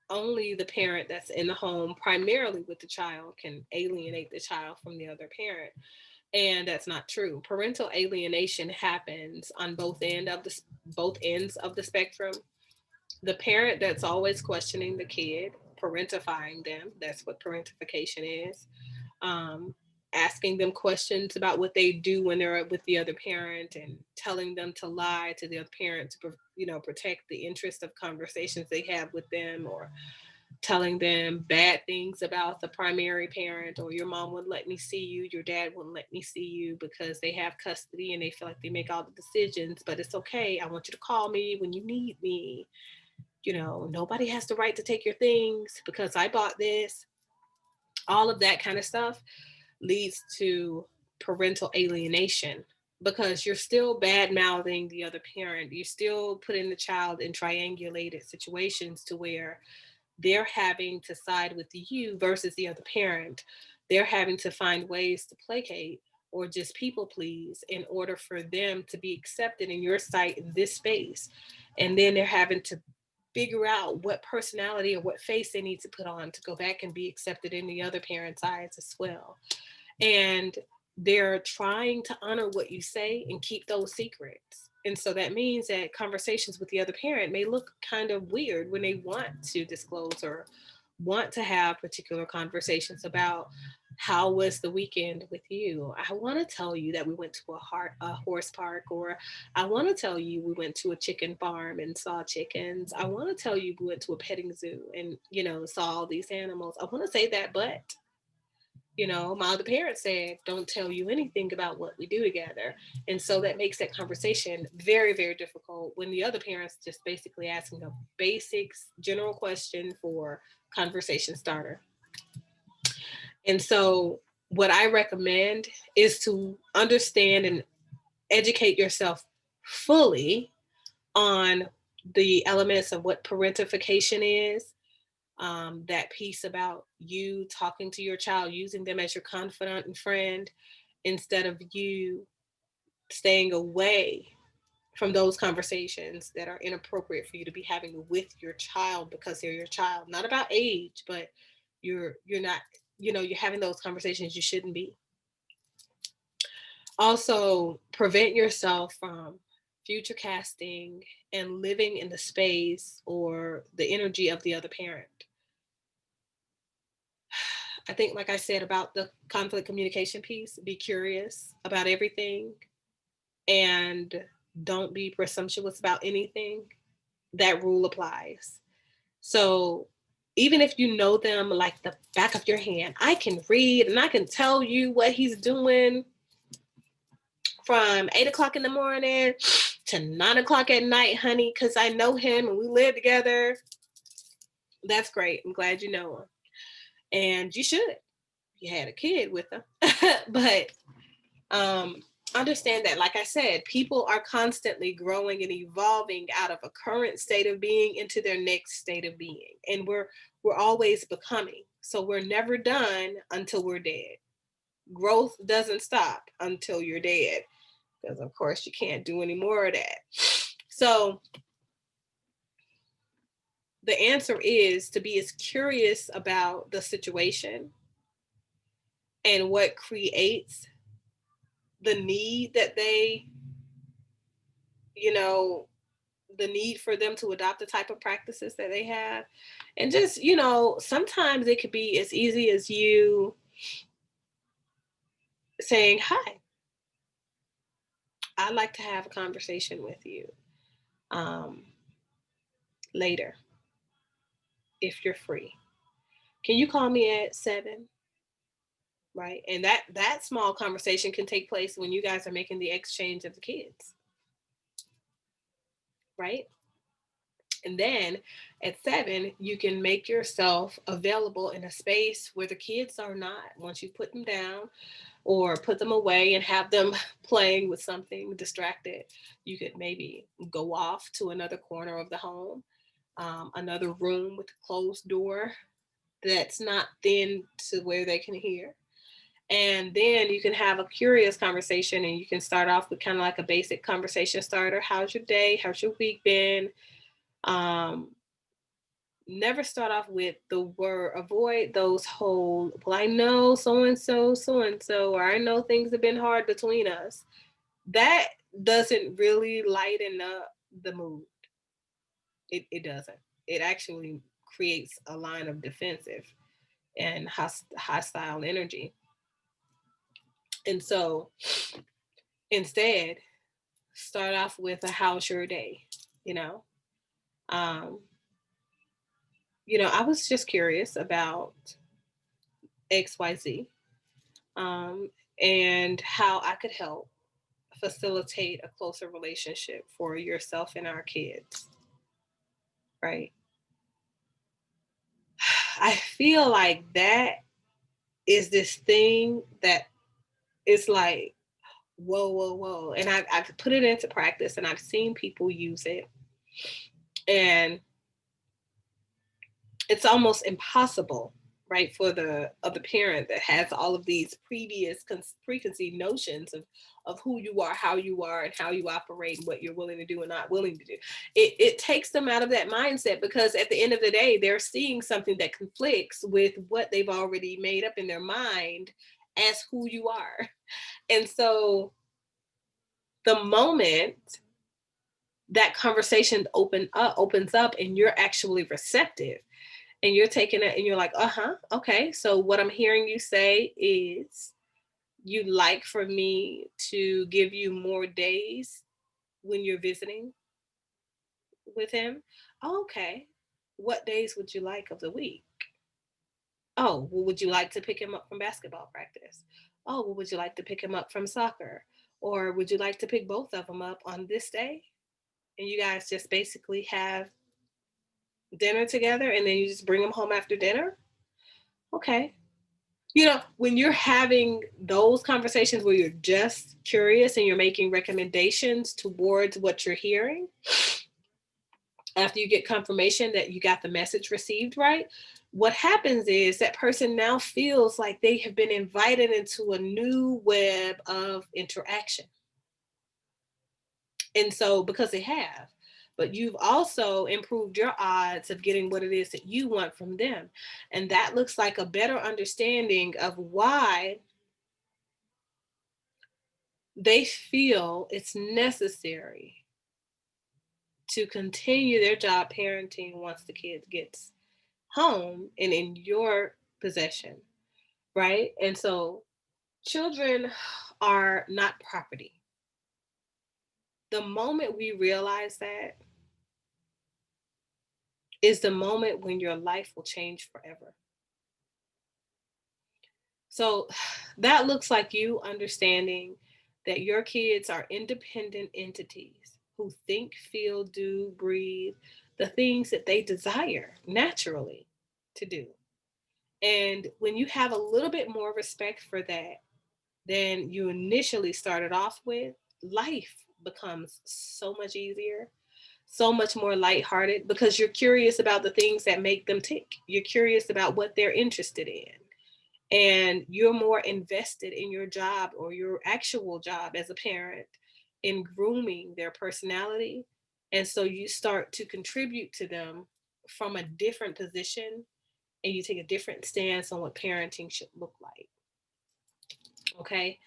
only the parent that's in the home primarily with the child can alienate the child from the other parent, and that's not true. Parental alienation happens on both ends of the spectrum. The parent that's always questioning the kid, parentifying them, that's what parentification is. um, Asking them questions about what they do when they're with the other parent and telling them to lie to the other parent to protect the interest of conversations they have with them, or telling them bad things about the primary parent, or your mom wouldn't let me see you, your dad wouldn't let me see you because they have custody and they feel like they make all the decisions, but it's okay, I want you to call me when you need me. Nobody has the right to take your things because I bought this. All of that kind of stuff leads to parental alienation because you're still bad mouthing the other parent. You're still putting the child in triangulated situations to where they're having to side with you versus the other parent. They're having to find ways to placate or just people please in order for them to be accepted in your sight in this space. And then they're having to figure out what personality or what face they need to put on to go back and be accepted in the other parent's eyes as well. And they're trying to honor what you say and keep those secrets. And so that means that conversations with the other parent may look kind of weird when they want to disclose or want to have particular conversations about how was the weekend with you. I want to tell you that we went to a horse park, or I want to tell you we went to a chicken farm and saw chickens. I want to tell you we went to a petting zoo and saw all these animals. I want to say that, but my other parents said, don't tell you anything about what we do together. And so that makes that conversation very, very difficult when the other parents just basically asking a basics general question for conversation starter. And so what I recommend is to understand and educate yourself fully on the elements of what parentification is, that piece about you talking to your child, using them as your confidant and friend instead of you staying away from those conversations that are inappropriate for you to be having with your child because they're your child. Not about age, but you're not, you're having those conversations you shouldn't be. Also, prevent yourself from future casting and living in the space or the energy of the other parent. I think, like I said about the conflict communication piece, be curious about everything and don't be presumptuous about anything. That rule applies. So, even if you know them like the back of your hand, I can read and I can tell you what he's doing from 8 o'clock in the morning to 9 o'clock at night, honey, because I know him and we live together. That's great. I'm glad you know them. And you should. You had a kid with them. But um, understand that, like I said, people are constantly growing and evolving out of a current state of being into their next state of being. And we're always becoming. So we're never done until we're dead. Growth doesn't stop until you're dead. Because of course you can't do any more of that. So the answer is to be as curious about the situation and what creates the need that they, you know, the need for them to adopt the type of practices that they have. And just, sometimes it could be as easy as you saying, "Hi, I'd like to have a conversation with you um, later if you're free. Can you call me at 7?" Right. And that small conversation can take place when you guys are making the exchange of the kids. Right. And then at 7, you can make yourself available in a space where the kids are not. Once you put them down or put them away and have them playing with something distracted, you could maybe go off to another corner of the home, another room with a closed door that's not thin to where they can hear. And then you can have a curious conversation, and you can start off with kind of like a basic conversation starter. How's your day? How's your week been? Um, Never start off with the word, avoid those whole, well, I know so and so, or I know things have been hard between us. That doesn't really lighten up the mood. It doesn't. It actually creates a line of defensive and hostile energy. And so instead, start off with a how's your day, you know? Um, I was just curious about XYZ, um, and how I could help facilitate a closer relationship for yourself and our kids, right? I feel like that is this thing that is like, whoa, whoa, whoa. And I've put it into practice and I've seen people use it. And it's almost impossible, right, for the other parent that has all of these preconceived notions of who you are, how you are, and how you operate, and what you're willing to do and not willing to do. It takes them out of that mindset, because at the end of the day, they're seeing something that conflicts with what they've already made up in their mind as who you are. And so the moment that conversation opens up and you're actually receptive, and you're taking it and you're like, okay, so what I'm hearing you say is you'd like for me to give you more days when you're visiting with him. Oh, okay. What days would you like of the week? Oh, well, would you like to pick him up from basketball practice? Oh, well, would you like to pick him up from soccer? Or would you like to pick both of them up on this day? And you guys just basically have dinner together, and then you just bring them home after dinner? Okay. When you're having those conversations where you're just curious and you're making recommendations towards what you're hearing, after you get confirmation that you got the message received right, what happens is that person now feels like they have been invited into a new web of interaction. And so, because they have, but you've also improved your odds of getting what it is that you want from them. And that looks like a better understanding of why they feel it's necessary to continue their job parenting once the kid gets home and in your possession, right? And so children are not property. The moment we realize that is the moment when your life will change forever. So that looks like you understanding that your kids are independent entities who think, feel, do, breathe the things that they desire naturally to do. And when you have a little bit more respect for that than you initially started off with, life becomes so much easier, so much more lighthearted, because you're curious about the things that make them tick. You're curious about what they're interested in. And you're more invested in your job, or your actual job as a parent, in grooming their personality. And so you start to contribute to them from a different position, and you take a different stance on what parenting should look like. Okay.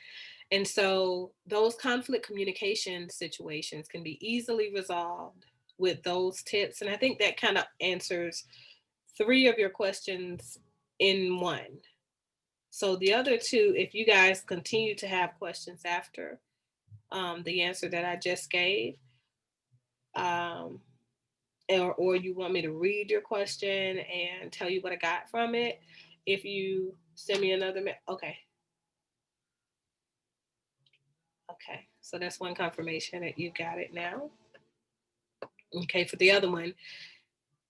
And so those conflict communication situations can be easily resolved with those tips. And I think that kind of answers three of your questions in one. So the other two, if you guys continue to have questions after the answer that I just gave, um, or you want me to read your question and tell you what I got from it, if you send me another, okay. Okay, so that's one confirmation that you got it now. Okay, for the other one,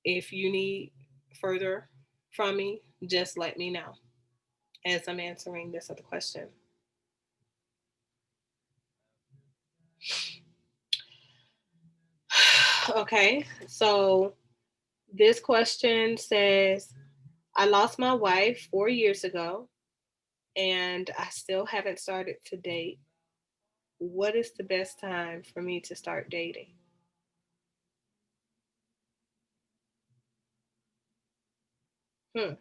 if you need further from me, just let me know as I'm answering this other question. Okay, so this question says, I lost my wife 4 years ago and I still haven't started to date. What is the best time for me to start dating? Hmm.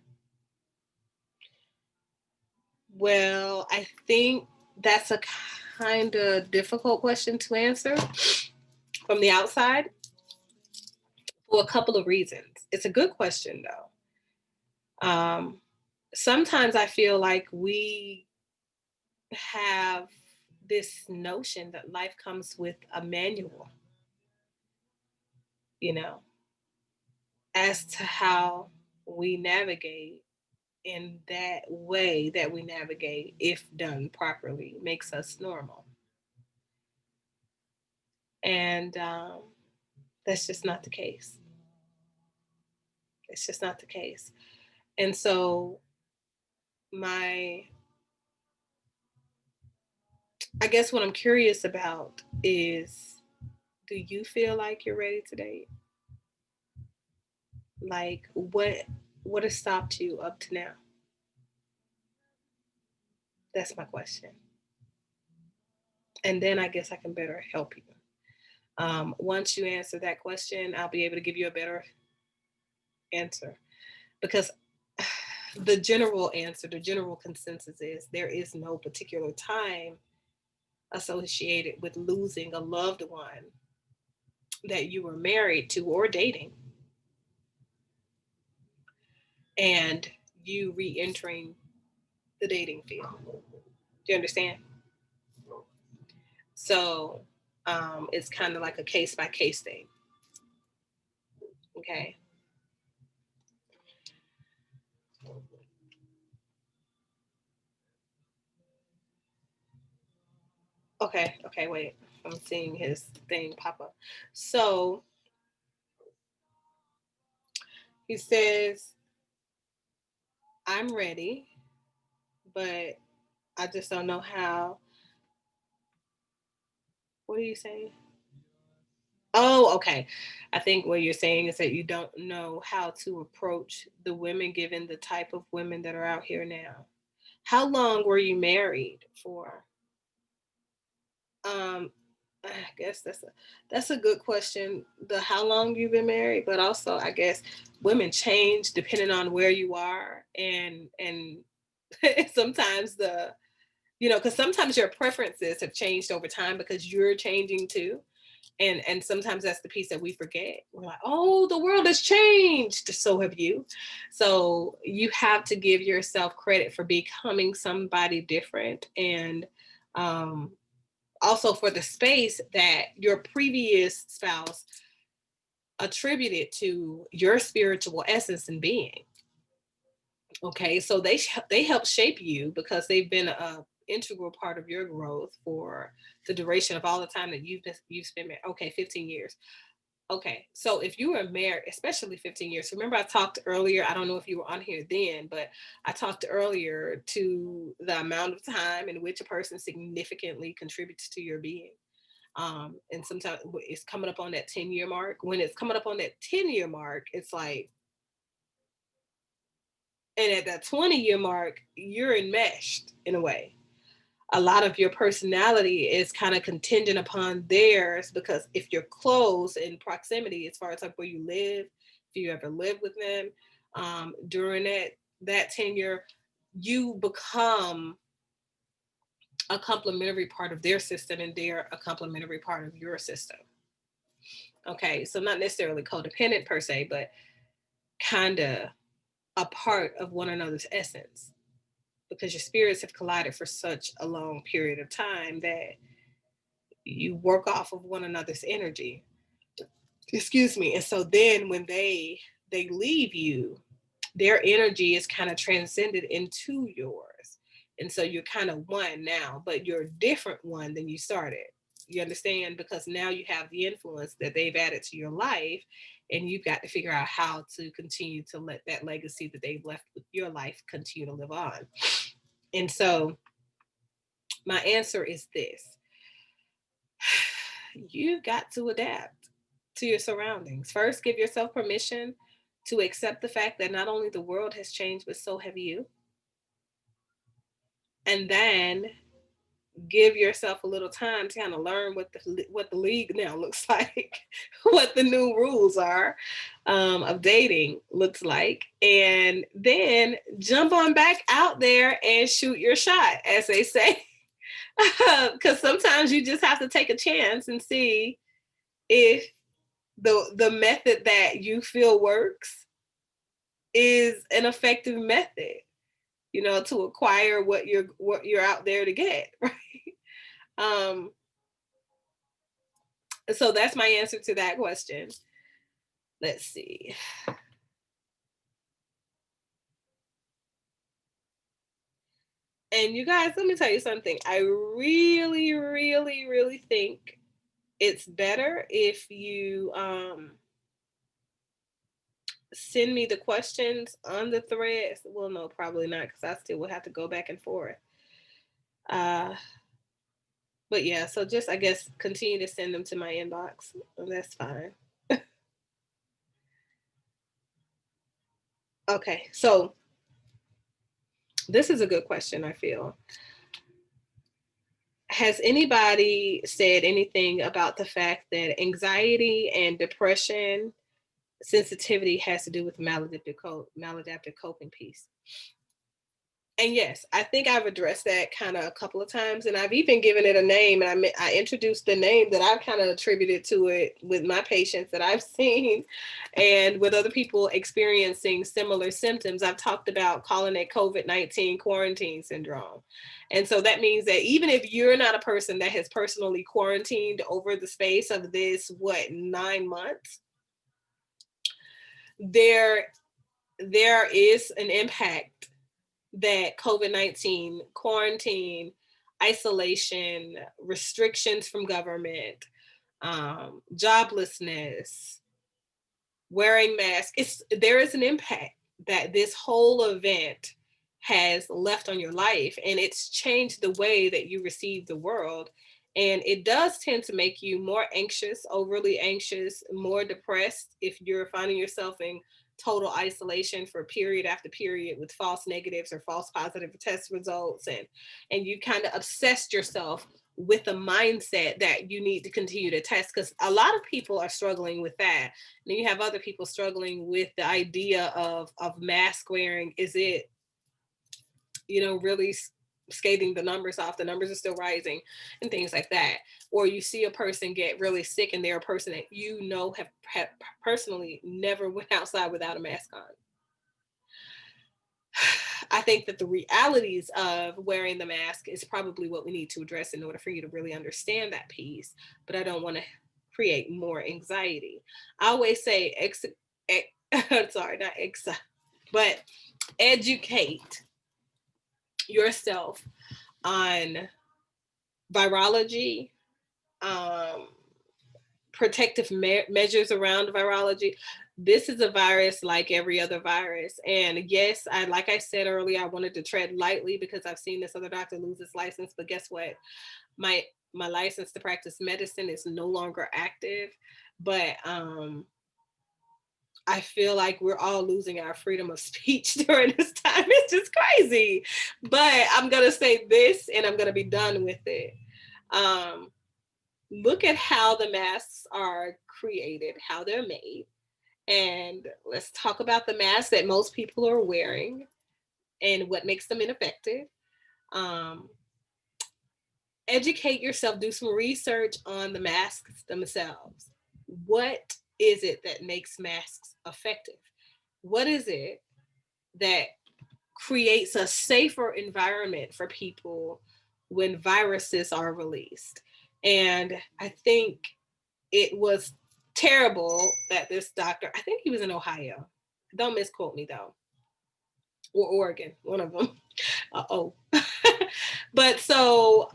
Well, I think that's a kind of difficult question to answer from the outside for a couple of reasons. It's a good question, though. Sometimes I feel like we have this notion that life comes with a manual, you know, as to how we navigate. And that way that we navigate, if done properly, makes us normal. And that's just not the case. It's just not the case. And so, my, I guess what I'm curious about is, do you feel like you're ready to date? Like, what has stopped you up to now? That's my question. And then I guess I can better help you. Once you answer that question, I'll be able to give you a better answer, because the general answer, the general consensus is there is no particular time associated with losing a loved one that you were married to or dating, and you re-entering the dating field. Do you understand? So it's kind of like a case by case thing. Okay. Okay. Okay. Wait. I'm seeing his thing pop up. So he says, I'm ready, but I just don't know how. What are you saying? Oh, okay. I think what you're saying is that you don't know how to approach the women given the type of women that are out here now. How long were you married for? Um, I guess that's a good question. The how long you've been married, but also I guess women change depending on where you are, and sometimes because sometimes your preferences have changed over time because you're changing too. And sometimes that's the piece that we forget. We're like, oh, the world has changed, so have you. So you have to give yourself credit for becoming somebody different, and also for the space that your previous spouse attributed to your spiritual essence and being. Okay, so they help shape you because they've been a integral part of your growth for the duration of all the time that you've spent. Okay, 15 years. Okay, so if you were married, especially 15 years, remember I talked earlier, I don't know if you were on here then, but I talked earlier to the amount of time in which a person significantly contributes to your being. And sometimes it's coming up on that 10-year mark. When it's coming up on that 10-year mark, it's like, and at that 20-year mark, you're enmeshed in a way. A lot of your personality is kind of contingent upon theirs, because if you're close in proximity, as far as like where you live, if you ever live with them, during that tenure, you become a complementary part of their system, and they're a complementary part of your system. Okay, so not necessarily codependent per se, but kind of a part of one another's essence, because your spirits have collided for such a long period of time that you work off of one another's energy. Excuse me. And so then when they leave you, their energy is kind of transcended into yours. And so you're kind of one now, but you're a different one than you started. You understand? Because now you have the influence that they've added to your life, and you've got to figure out how to continue to let that legacy that they've left with your life continue to live on. And so my answer is this: you've got to adapt to your surroundings. First, give yourself permission to accept the fact that not only the world has changed, but so have you. And then give yourself a little time to kind of learn what the league now looks like, what the new rules are of dating looks like, and then jump on back out there and shoot your shot, as they say. Because sometimes you just have to take a chance and see if the method that you feel works is an effective method, to acquire what you're out there to get, right? Um, so that's my answer to that question. Let's see. And you guys, let me tell you something. I really, really, really think it's better if you send me the questions on the thread. Well, no, probably not, because I still will have to go back and forth. But yeah, so just, I guess, continue to send them to my inbox. That's fine. Okay, so this is a good question, I feel. Has anybody said anything about the fact that anxiety and depression sensitivity has to do with maladaptive coping piece? And yes, I think I've addressed that kind of a couple of times, and I've even given it a name. And I introduced the name that I've kind of attributed to it with my patients that I've seen, and with other people experiencing similar symptoms. I've talked about calling it COVID-19 quarantine syndrome. And so that means that even if you're not a person that has personally quarantined over the space of this, 9 months, there is an impact that COVID-19, quarantine, isolation, restrictions from government, joblessness, wearing masks, there is an impact that this whole event has left on your life, and it's changed the way that you receive the world. And it does tend to make you more anxious, overly anxious, more depressed if you're finding yourself in total isolation for period after period with false negatives or false positive test results, and you kind of obsessed yourself with a mindset that you need to continue to test, because a lot of people are struggling with that. And you have other people struggling with the idea of mask wearing. Is it, really scathing the numbers off? The numbers are still rising and things like that. Or you see a person get really sick, and they're a person that have personally never went outside without a mask on. I think that the realities of wearing the mask is probably what we need to address in order for you to really understand that piece. But I don't want to create more anxiety. I always say, sorry, not but educate yourself on virology, protective measures around virology. This is a virus like every other virus. And yes, like I said earlier, I wanted to tread lightly because I've seen this other doctor lose his license. But guess what? My license to practice medicine is no longer active. But I feel like we're all losing our freedom of speech during this time. It's just crazy. But I'm going to say this and I'm going to be done with it. Look at how the masks are created, how they're made. And let's talk about the masks that most people are wearing and what makes them ineffective. Educate yourself, do some research on the masks themselves. What is it that makes masks effective? What is it that creates a safer environment for people when viruses are released? And I think it was terrible that this doctor, I think he was in Ohio. Don't misquote me though. Or Oregon, one of them. Uh-oh. But so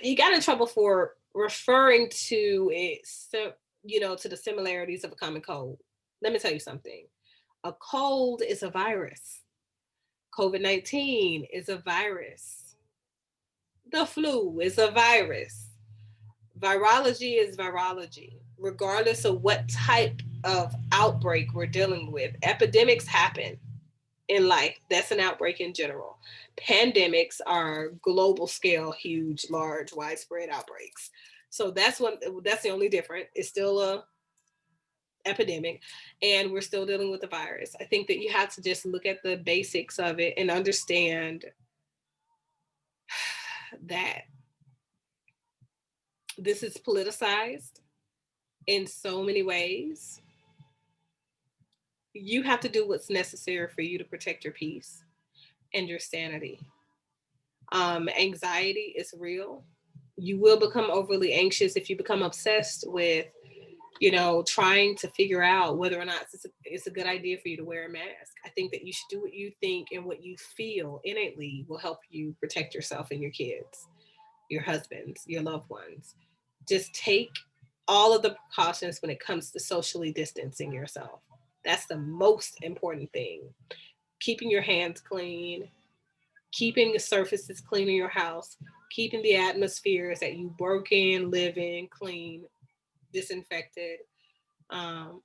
he got in trouble for referring to it, to the similarities of a common cold. Let me tell you something. A cold is a virus. COVID-19 is a virus. The flu is a virus. Virology is virology, regardless of what type of outbreak we're dealing with. Epidemics happen in life. That's an outbreak in general. Pandemics are global scale, huge, large, widespread outbreaks. So that's the only difference. It's still a epidemic and we're still dealing with the virus. I think that you have to just look at the basics of it and understand that this is politicized in so many ways. You have to do what's necessary for you to protect your peace and your sanity. Anxiety is real. You will become overly anxious if you become obsessed with, trying to figure out whether or not it's a good idea for you to wear a mask. I think that you should do what you think and what you feel innately will help you protect yourself and your kids, your husbands, your loved ones. Just take all of the precautions when it comes to socially distancing yourself. That's the most important thing. Keeping your hands clean, keeping the surfaces clean in your house, keeping the atmospheres that you work in, live in, clean, disinfected. And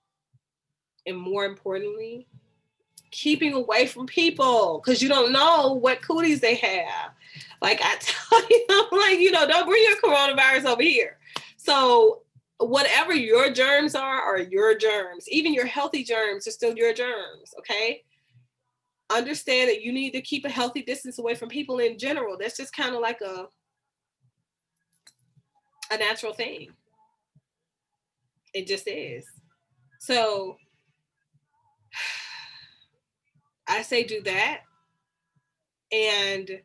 more importantly, keeping away from people because you don't know what cooties they have. Like I tell you, don't bring your coronavirus over here. So whatever your germs are your germs. Even your healthy germs are still your germs, okay? Understand that you need to keep a healthy distance away from people in general. That's just kind of like a natural thing. It just is. So I say do that. And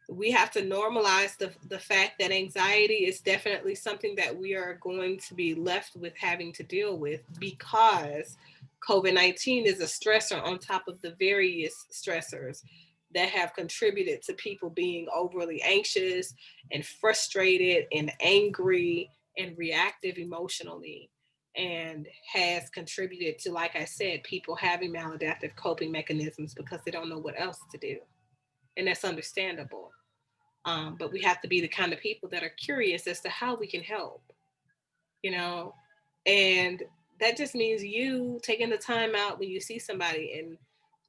we have to normalize the fact that anxiety is definitely something that we are going to be left with having to deal with because COVID-19 is a stressor on top of the various stressors that have contributed to people being overly anxious and frustrated and angry and reactive emotionally, and has contributed to, like I said, people having maladaptive coping mechanisms because they don't know what else to do. And that's understandable. But we have to be the kind of people that are curious as to how we can help, and that just means you taking the time out when you see somebody and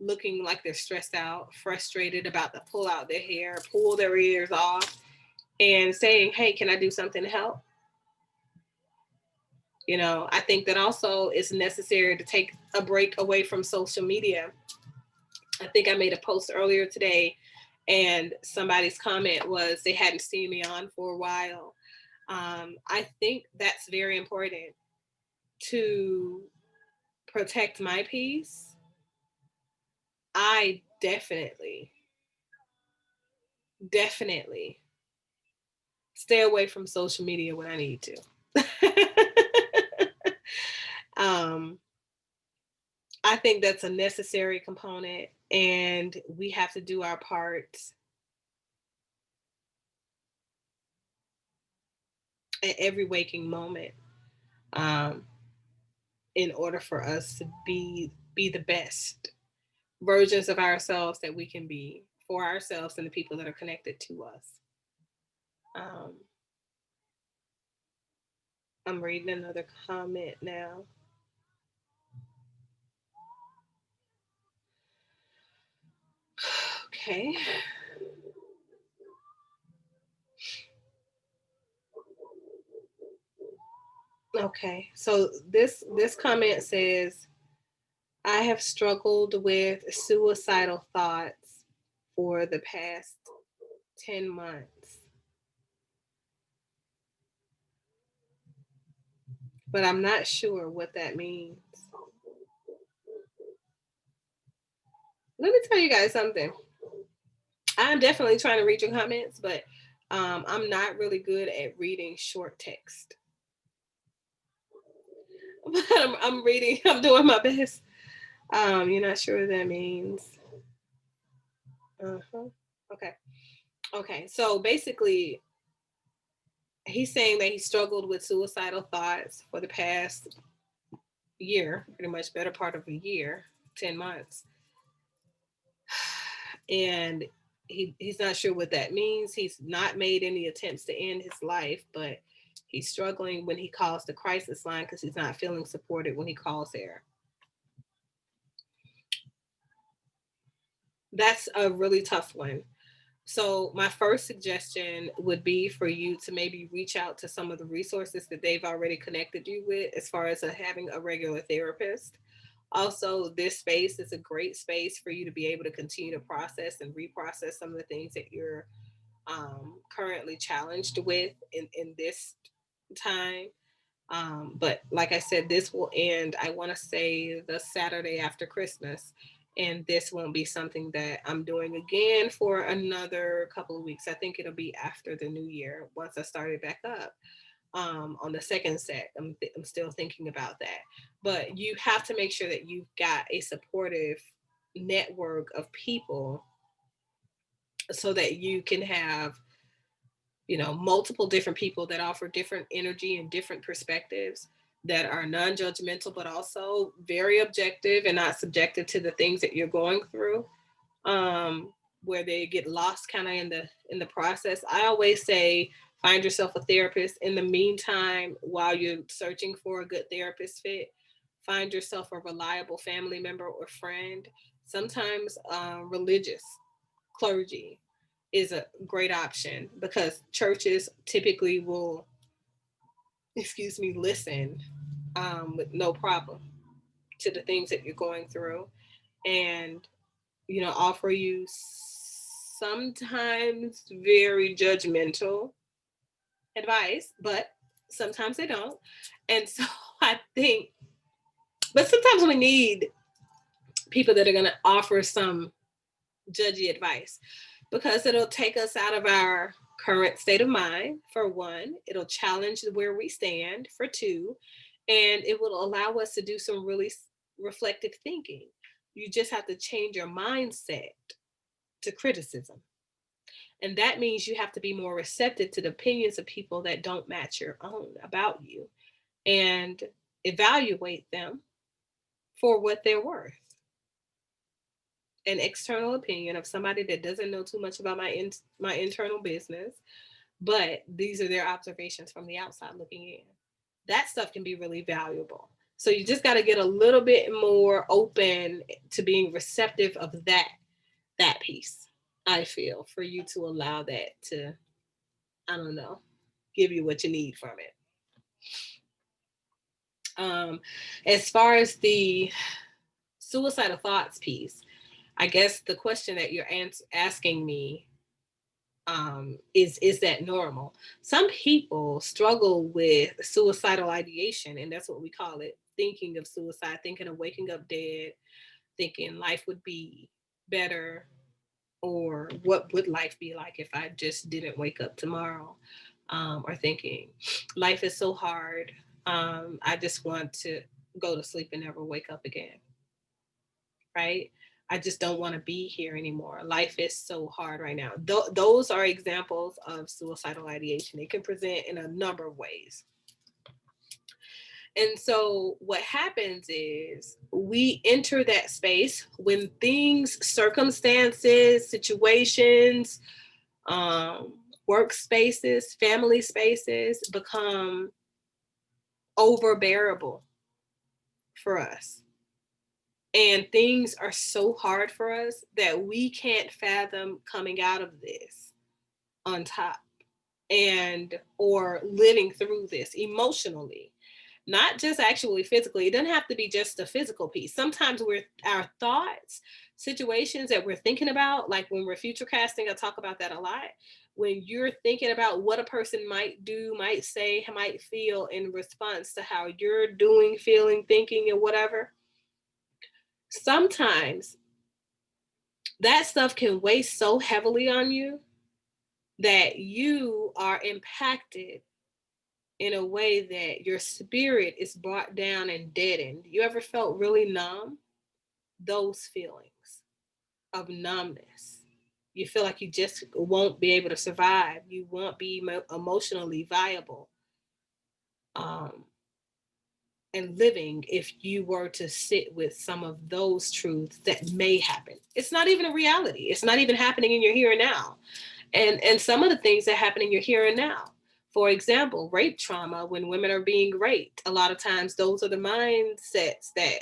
looking like they're stressed out, frustrated, about to pull out their hair, pull their ears off, and saying, hey, can I do something to help? I think that also it's necessary to take a break away from social media. I think I made a post earlier today and somebody's comment was they hadn't seen me on for a while. I think that's very important to protect my peace. I definitely stay away from social media when I need to. I think that's a necessary component, and we have to do our part at every waking moment, um, in order for us to be the best versions of ourselves that we can be for ourselves and the people that are connected to us. Um, I'm reading another comment now. Okay. Okay. So this comment says, I have struggled with suicidal thoughts for the past 10 months, but I'm not sure what that means. Let me tell you guys something. I'm definitely trying to read your comments, but I'm not really good at reading short text. But I'm reading, I'm doing my best. You're not sure what that means. Uh-huh. Okay. Okay. So basically, he's saying that he struggled with suicidal thoughts for the past year, pretty much better part of a year, 10 months. And he's not sure what that means. He's not made any attempts to end his life, but he's struggling when he calls the crisis line because he's not feeling supported when he calls there. That's a really tough one. So, my first suggestion would be for you to maybe reach out to some of the resources that they've already connected you with, as far as having a regular therapist. Also, this space is a great space for you to be able to continue to process and reprocess some of the things that you're currently challenged with in this time. But like I said, this will end, I want to say, the Saturday after Christmas. And this won't be something that I'm doing again for another couple of weeks. I think it'll be after the new year once I started back up on the second set. I'm still thinking about that. But you have to make sure that you've got a supportive network of people so that you can have, multiple different people that offer different energy and different perspectives that are non-judgmental but also very objective and not subjective to the things that you're going through, um, where they get lost kind of in the process. I always say find yourself a therapist. In the meantime, while you're searching for a good therapist fit, find yourself a reliable family member or friend. Sometimes religious clergy is a great option because churches typically will, excuse me, listen with no problem to the things that you're going through, and offer you sometimes very judgmental advice, but sometimes they don't. And so I think, but sometimes we need people that are going to offer some judgy advice because it'll take us out of our current state of mind, for one. It'll challenge where we stand, for two. And it will allow us to do some really reflective thinking. You just have to change your mindset to criticism. And that means you have to be more receptive to the opinions of people that don't match your own about you and evaluate them for what they're worth. An external opinion of somebody that doesn't know too much about my internal business, but these are their observations from the outside looking in. That stuff can be really valuable. So you just got to get a little bit more open to being receptive of that piece. I feel, for you to allow that to, I don't know, give you what you need from it. Um, as far as the suicidal thoughts piece, I guess the question that you're asking me, is that normal? Some people struggle with suicidal ideation, and that's what we call it. Thinking of suicide, thinking of waking up dead, thinking life would be better, or what would life be like if I just didn't wake up tomorrow, or thinking life is so hard. I just want to go to sleep and never wake up again, right? I just don't want to be here anymore. Life is so hard right now. Those are examples of suicidal ideation. It can present in a number of ways. And so what happens is we enter that space when things, circumstances, situations, workspaces, family spaces become overbearable for us. And things are so hard for us that we can't fathom coming out of this on top and or living through this emotionally, not just actually physically. It doesn't have to be just a physical piece. Sometimes our thoughts, situations that we're thinking about, like when we're future casting, I talk about that a lot. When you're thinking about what a person might do, might say, might feel in response to how you're doing, feeling, thinking, and whatever, sometimes that stuff can weigh so heavily on you that you are impacted in a way that your spirit is brought down and deadened. You ever felt really numb? Those feelings of numbness. You feel like you just won't be able to survive. You won't be emotionally viable and living if you were to sit with some of those truths that may happen. It's not even a reality. It's not even happening in your here and now. And some of the things that happen in your here and now. For example, rape trauma, when women are being raped, a lot of times those are the mindsets that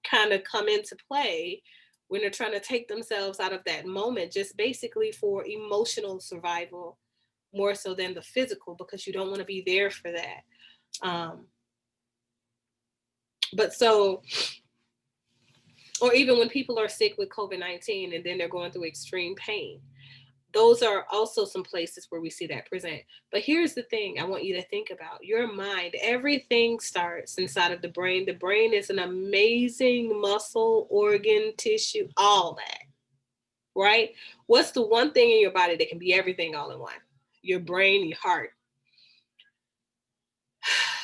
kind of come into play when they're trying to take themselves out of that moment, just basically for emotional survival, more so than the physical, because you don't want to be there for that. But so, or even when people are sick with COVID-19 and then they're going through extreme pain, those are also some places where we see that present. But here's the thing I want you to think about. Your mind, everything starts inside of the brain. The brain is an amazing muscle, organ, tissue, all that, right? What's the one thing in your body that can be everything all in one? Your brain, your heart.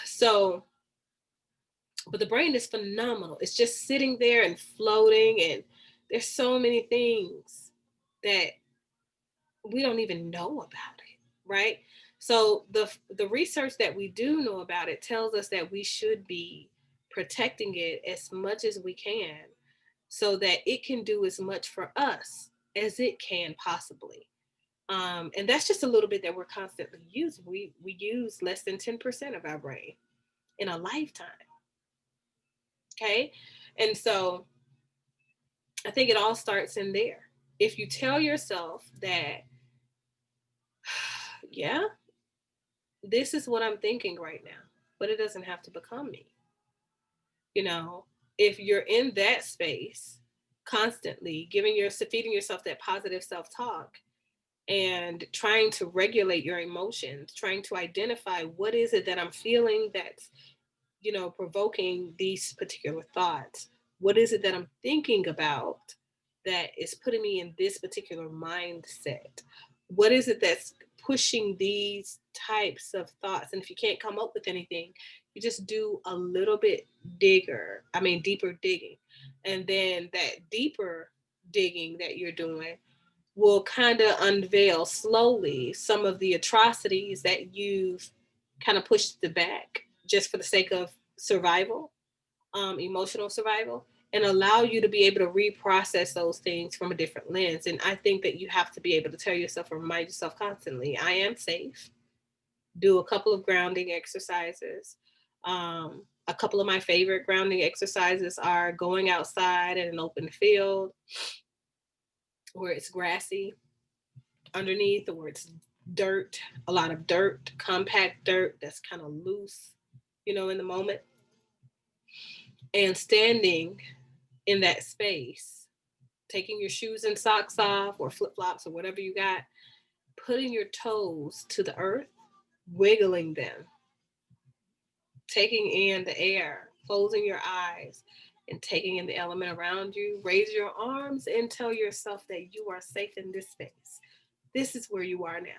So, but the brain is phenomenal. It's just sitting there and floating, and there's so many things that we don't even know about it, right? So the research that we do know about it tells us that we should be protecting it as much as we can so that it can do as much for us as it can possibly. And that's just a little bit that we're constantly using. We use less than 10% of our brain in a lifetime. Okay. And so I think it all starts in there. If you tell yourself that, yeah, this is what I'm thinking right now, but it doesn't have to become me. You know, if you're in that space constantly feeding yourself that positive self-talk and trying to regulate your emotions, trying to identify what is it that I'm feeling that's, provoking these particular thoughts. What is it that I'm thinking about that is putting me in this particular mindset? What is it that's pushing these types of thoughts? And if you can't come up with anything, you just do a little bit deeper digging. And then that deeper digging that you're doing will kind of unveil slowly some of the atrocities that you've kind of pushed to the back just for the sake of survival, emotional survival, and allow you to be able to reprocess those things from a different lens. And I think that you have to be able to tell yourself and remind yourself constantly, I am safe. Do a couple of grounding exercises. A couple of my favorite grounding exercises are going outside in an open field where it's grassy underneath, or it's dirt, a lot of dirt, compact dirt that's kind of loose, in the moment. And standing in that space, taking your shoes and socks off or flip flops or whatever you got, putting your toes to the earth, wiggling them, taking in the air, closing your eyes, and taking in the element around you. Raise your arms and tell yourself that you are safe in this space. This is where you are now.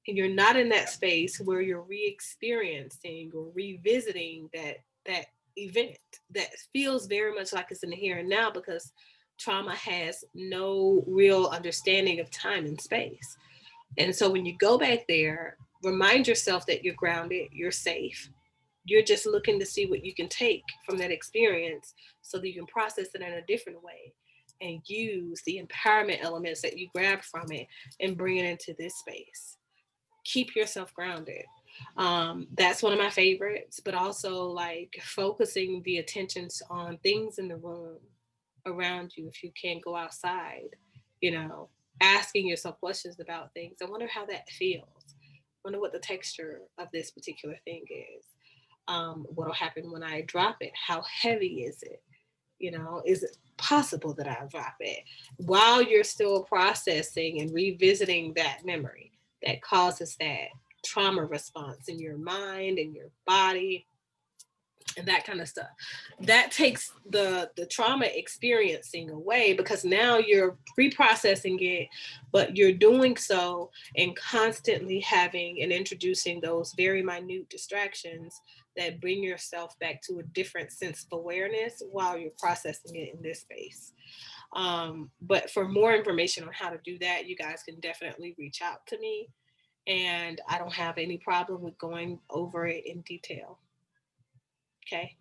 And you're not in that space where you're re-experiencing or revisiting that event that feels very much like it's in the here and now, because trauma has no real understanding of time and space. And so when you go back there, remind yourself that you're grounded, you're safe. You're just looking to see what you can take from that experience so that you can process it in a different way and use the empowerment elements that you grabbed from it and bring it into this space. Keep yourself grounded. That's one of my favorites, but also like focusing the attentions on things in the room around you. If you can't go outside, you know, asking yourself questions about things. I wonder how that feels. I wonder what the texture of this particular thing is. What'll happen when I drop it? How heavy is it? You know, is it possible that I'll drop it? While you're still processing and revisiting that memory that causes that trauma response in your mind and your body and that kind of stuff. That takes the trauma experiencing away, because now you're reprocessing it, but you're doing so and constantly having and introducing those very minute distractions that bring yourself back to a different sense of awareness while you're processing it in this space. But for more information on how to do that, you guys can definitely reach out to me, and I don't have any problem with going over it in detail. Okay.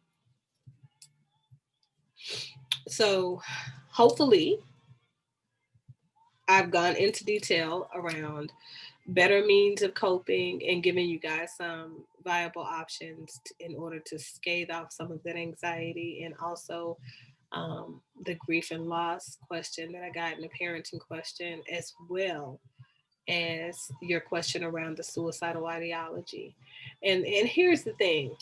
So hopefully I've gone into detail around better means of coping and giving you guys some viable options in order to scathe off some of that anxiety, and also the grief and loss question that I got in the parenting question, as well as your question around the suicidal ideology. And here's the thing,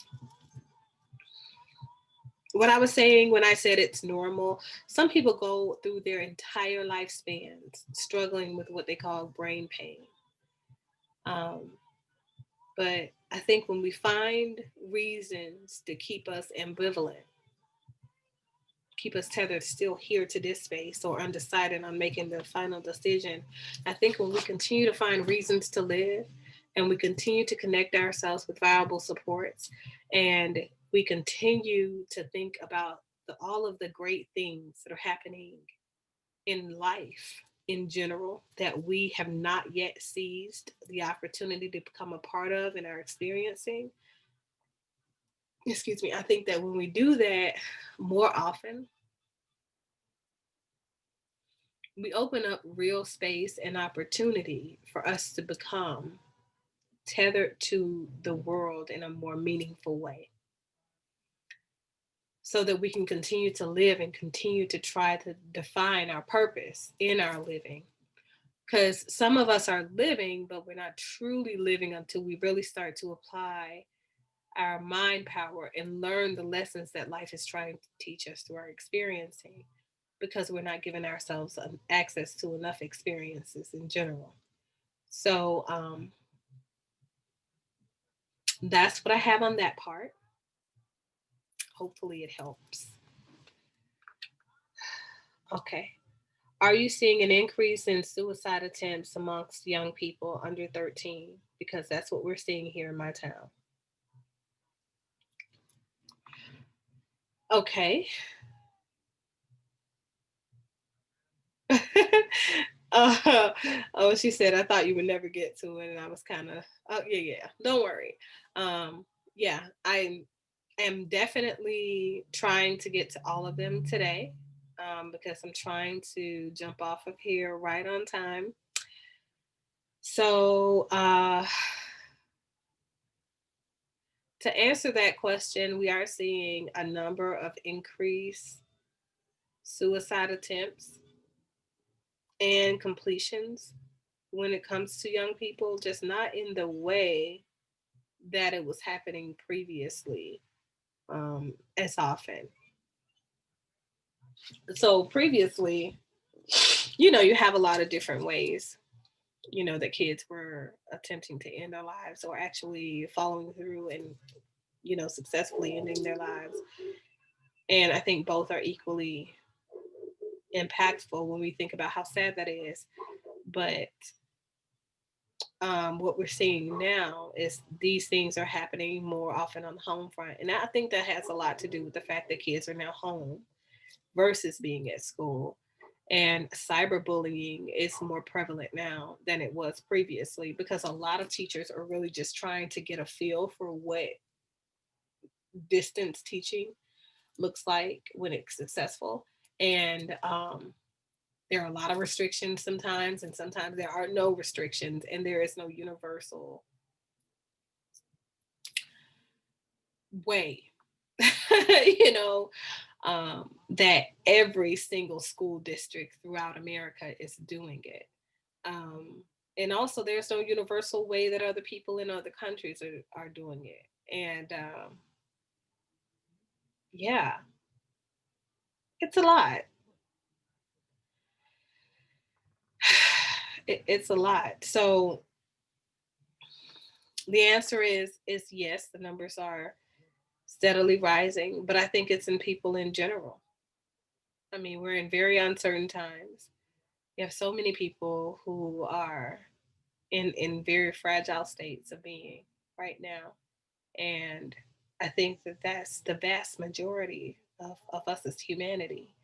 what I was saying when I said it's normal, some people go through their entire lifespans struggling with what they call brain pain. Um, but I think when we find reasons to keep us ambivalent, keep us tethered still here to this space or undecided on making the final decision, I think when we continue to find reasons to live and we continue to connect ourselves with viable supports, and we continue to think about all of the great things that are happening in life in general that we have not yet seized the opportunity to become a part of and are experiencing, excuse me, I think that when we do that more often, we open up real space and opportunity for us to become tethered to the world in a more meaningful way, so that we can continue to live and continue to try to define our purpose in our living. Because some of us are living, but we're not truly living until we really start to apply our mind power and learn the lessons that life is trying to teach us through our experiencing, because we're not giving ourselves access to enough experiences in general. So that's what I have on that part. Hopefully it helps. Okay. Are you seeing an increase in suicide attempts amongst young people under 13? Because that's what we're seeing here in my town. Okay. uh, oh, she said, I thought you would never get to it. And I was kind of, oh, yeah, don't worry. Yeah, I am definitely trying to get to all of them today, because I'm trying to jump off of here right on time. So, to answer that question, we are seeing a number of increased suicide attempts and completions when it comes to young people, just not in the way that it was happening previously, as often. So previously, you have a lot of different ways, that kids were attempting to end their lives or actually following through and, successfully ending their lives. And I think both are equally impactful when we think about how sad that is. But what we're seeing now is these things are happening more often on the home front. And I think that has a lot to do with the fact that kids are now home versus being at school. And cyberbullying is more prevalent now than it was previously because a lot of teachers are really just trying to get a feel for what distance teaching looks like when it's successful. And there are a lot of restrictions sometimes, and sometimes there are no restrictions, and there is no universal way, you know, that every single school district throughout America is doing it. Um, and also, there's no universal way that other people in other countries are doing it. And yeah, it's a lot. It's a lot. So the answer is yes, the numbers are steadily rising, but I think it's in people in general. I mean, we're in very uncertain times. You have so many people who are in very fragile states of being right now. And I think that that's the vast majority of us as humanity.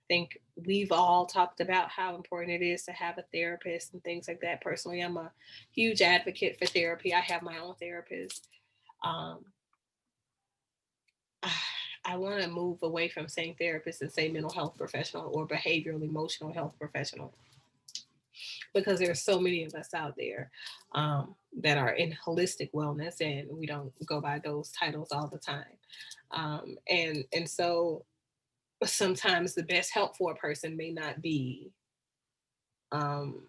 I think we've all talked about how important it is to have a therapist and things like that. Personally, I'm a huge advocate for therapy. I have my own therapist. Um, I want to move away from saying therapist and say mental health professional or behavioral emotional health professional because there are so many of us out there that are in holistic wellness, and we don't go by those titles all the time. And so sometimes the best help for a person may not be um,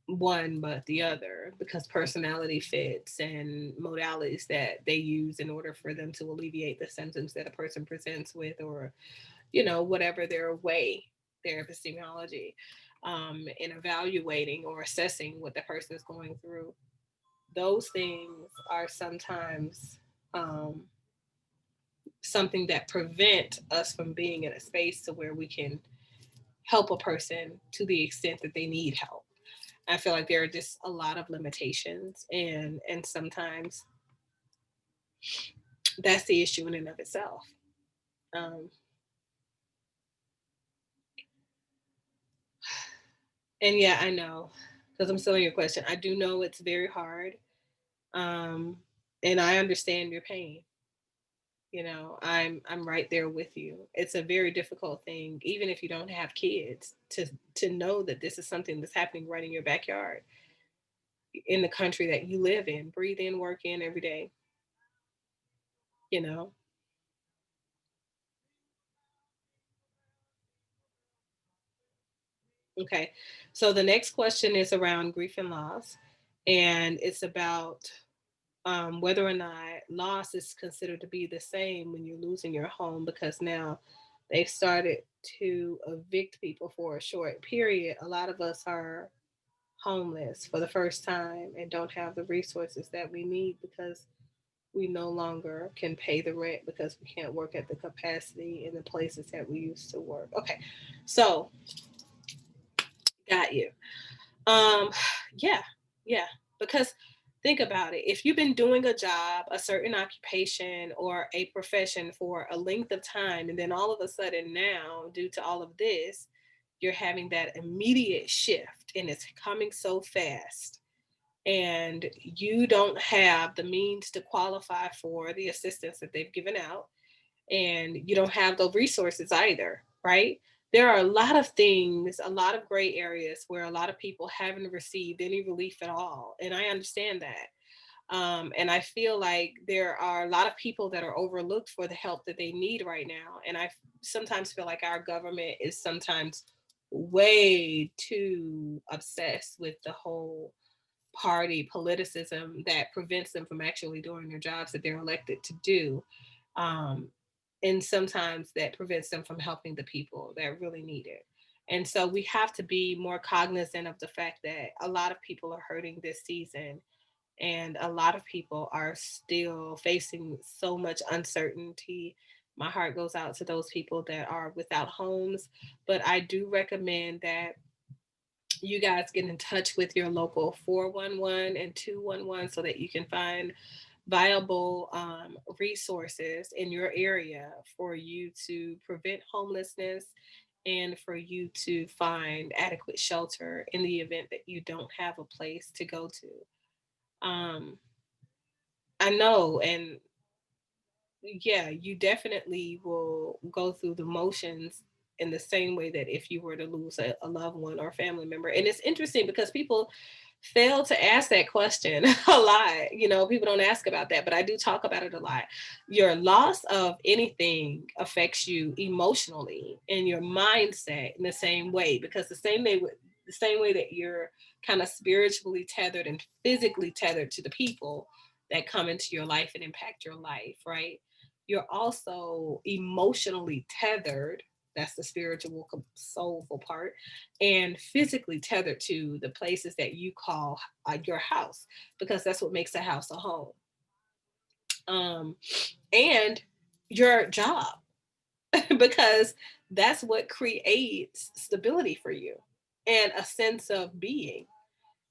one but the other because personality fits and modalities that they use in order for them to alleviate the symptoms that a person presents with, or whatever their way, their epistemology, in evaluating or assessing what the person is going through. Those things are sometimes um, something that prevent us from being in a space to where we can help a person to the extent that they need help. I feel like there are just a lot of limitations, and sometimes that's the issue in and of itself. Um, and yeah, I know, because I'm still in your question. I do know it's very hard, um, and I understand your pain. I'm right there with you. It's a very difficult thing, even if you don't have kids, to know that this is something that's happening right in your backyard, in the country that you live in, breathe in, work in every day. You know. Okay. So the next question is around grief and loss, and it's about whether or not loss is considered to be the same when you're losing your home, because now they've started to evict people for a short period. A lot of us are homeless for the first time and don't have the resources that we need because we no longer can pay the rent because we can't work at the capacity in the places that we used to work. Okay. So, got you. Um, yeah, yeah. Because think about it. If you've been doing a job, a certain occupation, or a profession for a length of time, and then all of a sudden now, due to all of this, you're having that immediate shift and it's coming so fast, and you don't have the means to qualify for the assistance that they've given out, and you don't have the resources either, right? There are a lot of things, a lot of gray areas where a lot of people haven't received any relief at all. And I understand that. And I feel like there are a lot of people that are overlooked for the help that they need right now. And I sometimes feel like our government is sometimes way too obsessed with the whole party politicism that prevents them from actually doing their jobs that they're elected to do. Um, and sometimes that prevents them from helping the people that really need it. And so we have to be more cognizant of the fact that a lot of people are hurting this season, and a lot of people are still facing so much uncertainty. My heart goes out to those people that are without homes, but I do recommend that you guys get in touch with your local 411 and 211 so that you can find viable resources in your area for you to prevent homelessness and for you to find adequate shelter in the event that you don't have a place to go to. I know, and yeah, you definitely will go through the motions in the same way that if you were to lose a loved one or family member. And it's interesting because people fail to ask that question a lot. You know, people don't ask about that, but I do talk about it a lot. Your loss of anything affects you emotionally and your mindset in the same way, because the same way that you're kind of spiritually tethered and physically tethered to the people that come into your life and impact your life, right? You're also emotionally tethered. That's the spiritual, soulful part, and physically tethered to the places that you call your house, because that's what makes a house a home. Um, and your job, because that's what creates stability for you and a sense of being.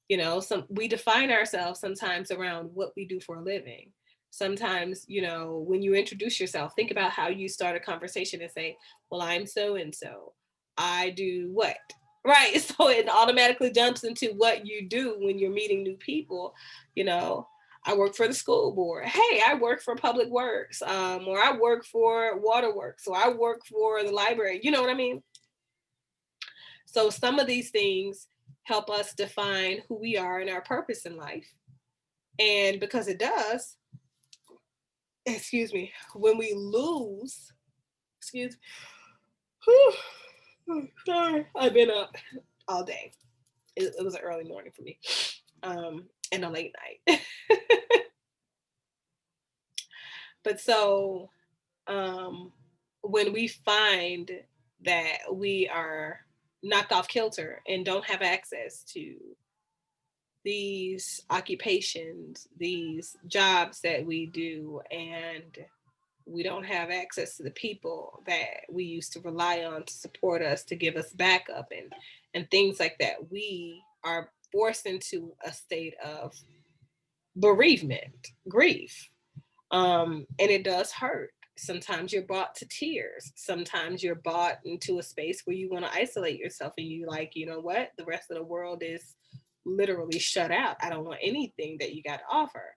You know, some we define ourselves sometimes around what we do for a living. Sometimes, you know, when you introduce yourself, think about how you start a conversation and say, well, I'm so and so. I do what? Right. So it automatically jumps into what you do when you're meeting new people. You know, I work for the school board. Hey, I work for Public Works, or I work for Waterworks, or I work for the library. You know what I mean? So some of these things help us define who we are and our purpose in life. And because it does, excuse me, when we lose, excuse me, sorry, I've been up all day. It was an early morning for me, and a late night. But so when we find that we are knocked off kilter and don't have access to these occupations, these jobs that we do, and we don't have access to the people that we used to rely on to support us, to give us backup and things like that. We are forced into a state of bereavement, grief. And it does hurt. Sometimes you're brought to tears. Sometimes you're brought into a space where you want to isolate yourself and you like, you know what? The rest of the world is literally shut out. I don't want anything that you got to offer.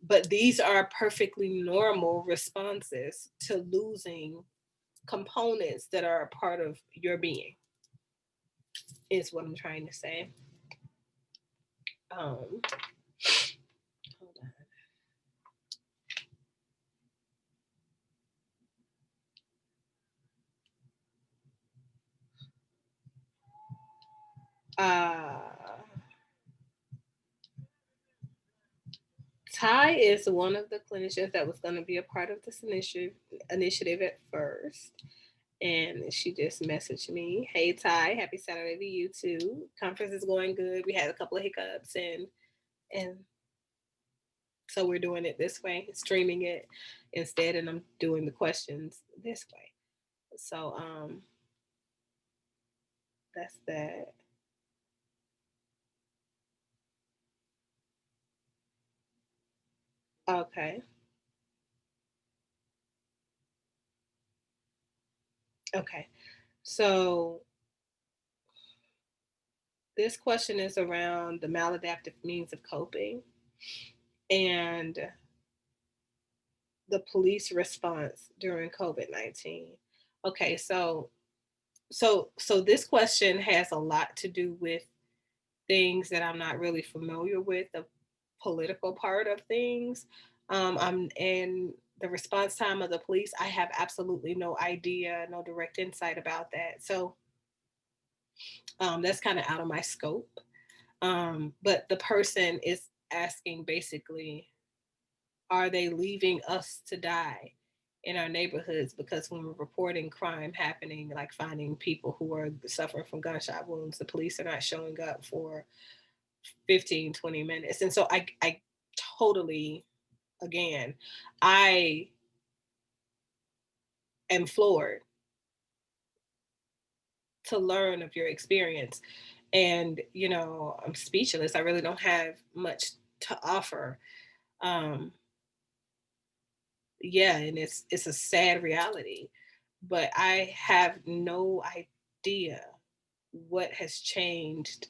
But these are perfectly normal responses to losing components that are a part of your being, is what I'm trying to say. Hold on. Ty is one of the clinicians that was going to be a part of this initiative at first. And she just messaged me, "Hey Ty, happy Saturday to you too. Conference is going good. We had a couple of hiccups, and so we're doing it this way, streaming it instead, and I'm doing the questions this way. So that's that. Okay. Okay. So this question is around the maladaptive means of coping and the police response during COVID-19. Okay, so this question has a lot to do with things that I'm not really familiar with, the political part of things. I'm in the response time of the police. I have absolutely no idea, no direct insight about that. So that's kind of out of my scope. But the person is asking basically, are they leaving us to die in our neighborhoods? Because when we're reporting crime happening, like finding people who are suffering from gunshot wounds, the police are not showing up for 15, 20 minutes. And so I totally, again, I am floored to learn of your experience. And, you know, I'm speechless. I really don't have much to offer. Um, yeah, and it's a sad reality, but I have no idea what has changed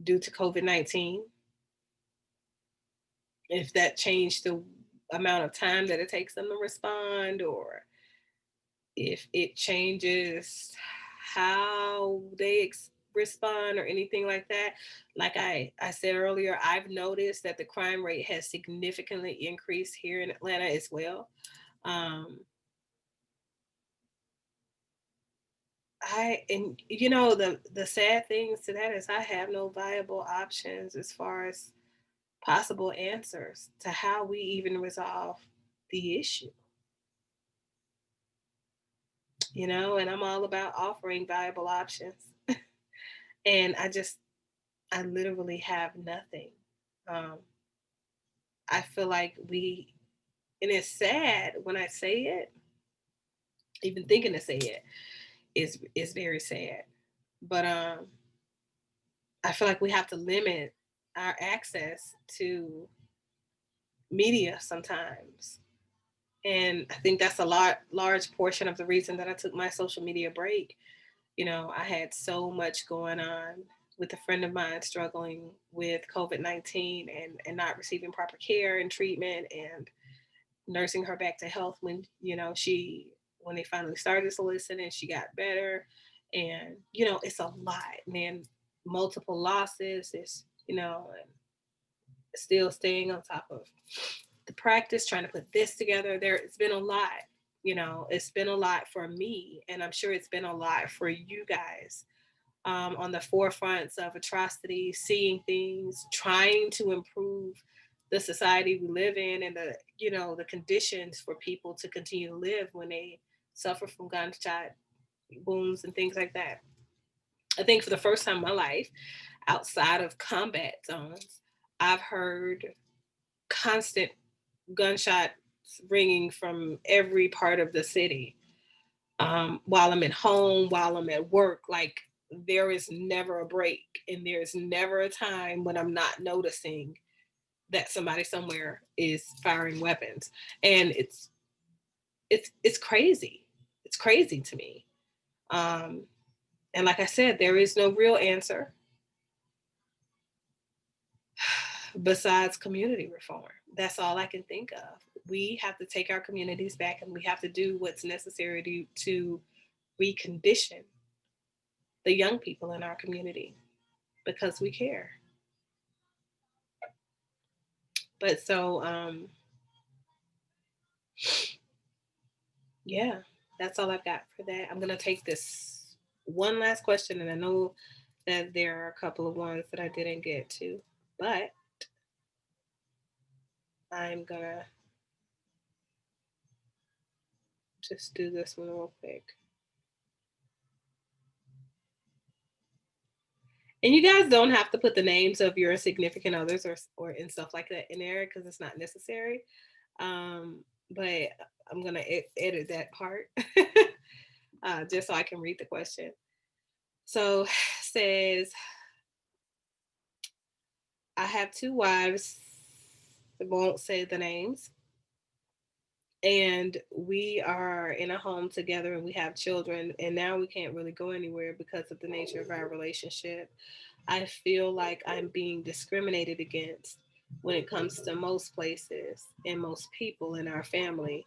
due to COVID-19. If that changed the amount of time that it takes them to respond, or if it changes how they respond or anything like that. Like I said earlier, I've noticed that the crime rate has significantly increased here in Atlanta as well. Um, and you know, the sad things to that is I have no viable options as far as possible answers to how we even resolve the issue. You know, and I'm all about offering viable options. And I literally have nothing. Um, I feel like and it's sad when I say it, even thinking to say it is very sad. But I feel like we have to limit our access to media sometimes. And I think that's a large portion of the reason that I took my social media break. You know, I had so much going on with a friend of mine struggling with COVID-19 and not receiving proper care and treatment, and nursing her back to health when, you know, when they finally started soliciting, she got better. And, you know, it's a lot. And then multiple losses, it's, you know, and still staying on top of the practice, trying to put this together. It's been a lot. You know, it's been a lot for me, and I'm sure it's been a lot for you guys, on the forefronts of atrocity, seeing things, trying to improve the society we live in, and the, you know, the conditions for people to continue to live when they suffer from gunshot wounds and things like that. I think for the first time in my life, outside of combat zones, I've heard constant gunshots ringing from every part of the city, while I'm at home, while I'm at work. Like, there is never a break, and there's never a time when I'm not noticing that somebody somewhere is firing weapons. And it's crazy. It's crazy to me. Um, and like I said, there is no real answer besides community reform. That's all I can think of. We have to take our communities back, and we have to do what's necessary to recondition the young people in our community because we care. But so, yeah, that's all I've got for that. I'm going to take this one last question, and I know that there are a couple of ones that I didn't get to, but I'm going to just do this one real quick. And you guys don't have to put the names of your significant others or and stuff like that in there because it's not necessary. But I'm going to edit that part just so I can read the question. So says, I have two wives, I won't say the names, and we are in a home together and we have children, and now we can't really go anywhere because of the nature of our relationship. I feel like I'm being discriminated against when it comes to most places and most people in our family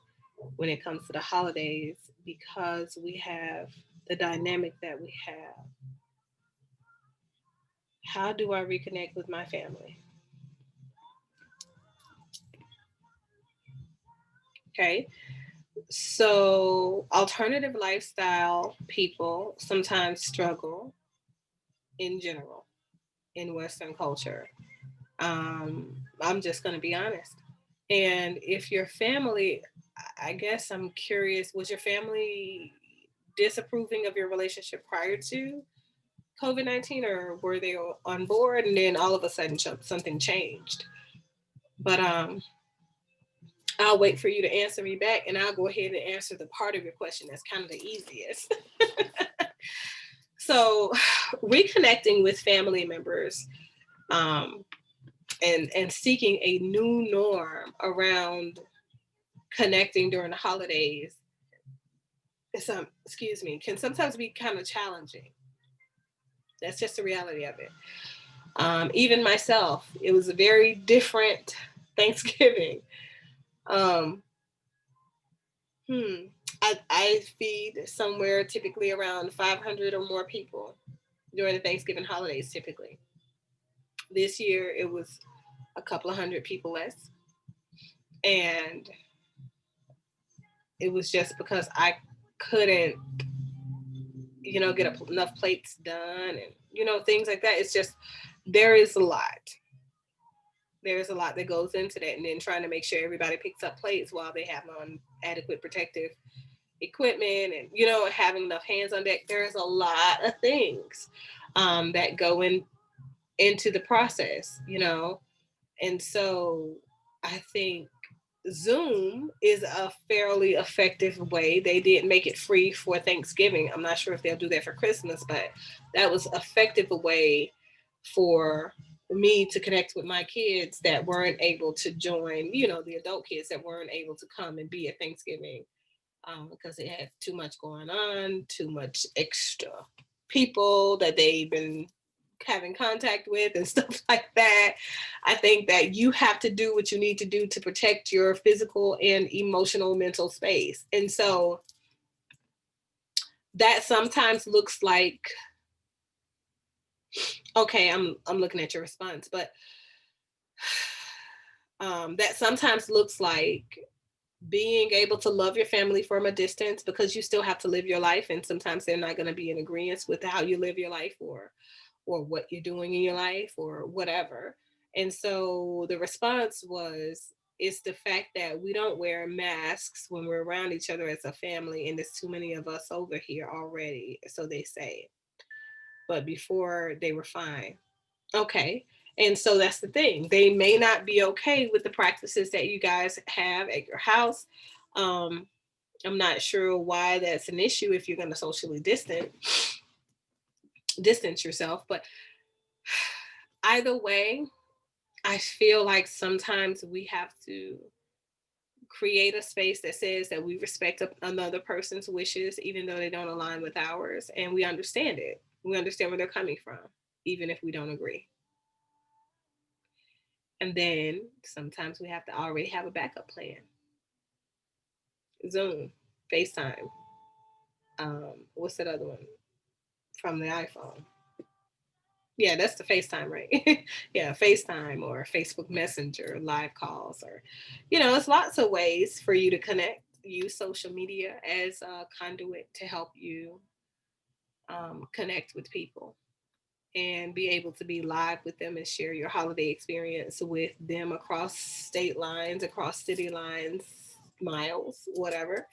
when it comes to the holidays because we have the dynamic that we have. How do I reconnect with my family? Okay. So, alternative lifestyle people sometimes struggle in general in Western culture. I'm just going to be honest. And if your family, I guess I'm curious, was your family disapproving of your relationship prior to COVID-19, or were they on board and then all of a sudden something changed? But I'll wait for you to answer me back, and I'll go ahead and answer the part of your question that's kind of the easiest. So reconnecting with family members, and seeking a new norm around connecting during the holidays, can sometimes be kind of challenging. That's just the reality of it. Even myself, it was a very different Thanksgiving. Um, I feed somewhere typically around 500 or more people during the Thanksgiving holidays. Typically, this year it was a couple of hundred people less, and it was just because I couldn't, get enough plates done, and things like that. It's just there is a lot. There's a lot that goes into that, and then trying to make sure everybody picks up plates while they have on adequate protective equipment, and having enough hands on deck. There's a lot of things that go into the process, and so I think Zoom is a fairly effective way. They did make it free for Thanksgiving. I'm not sure if they'll do that for Christmas, but that was effective a way for me to connect with my kids that weren't able to join, the adult kids that weren't able to come and be at Thanksgiving, because they had too much going on, too much extra people that they've been having contact with and stuff like that. I think that you have to do what you need to do to protect your physical and emotional mental space. And so that sometimes looks like, okay, I'm looking at your response, but that sometimes looks like being able to love your family from a distance, because you still have to live your life, and sometimes they're not going to be in agreement with how you live your life, or what you're doing in your life, or whatever. And so the response was, it's the fact that we don't wear masks when we're around each other as a family, and there's too many of us over here already, so they say. But before, they were fine. Okay. And so that's the thing. They may not be okay with the practices that you guys have at your house. Um, I'm not sure why that's an issue if you're going to socially distance yourself. But either way, I feel like sometimes we have to create a space that says that we respect another person's wishes, even though they don't align with ours, and we understand it. We understand where they're coming from, even if we don't agree. And then sometimes we have to already have a backup plan. Zoom, FaceTime. What's that other one from the iPhone? Yeah, that's the FaceTime, right? Yeah, FaceTime or Facebook Messenger, live calls, or, it's lots of ways for you to connect. Use social media as a conduit to help you connect with people and be able to be live with them and share your holiday experience with them across state lines, across city lines, miles, whatever,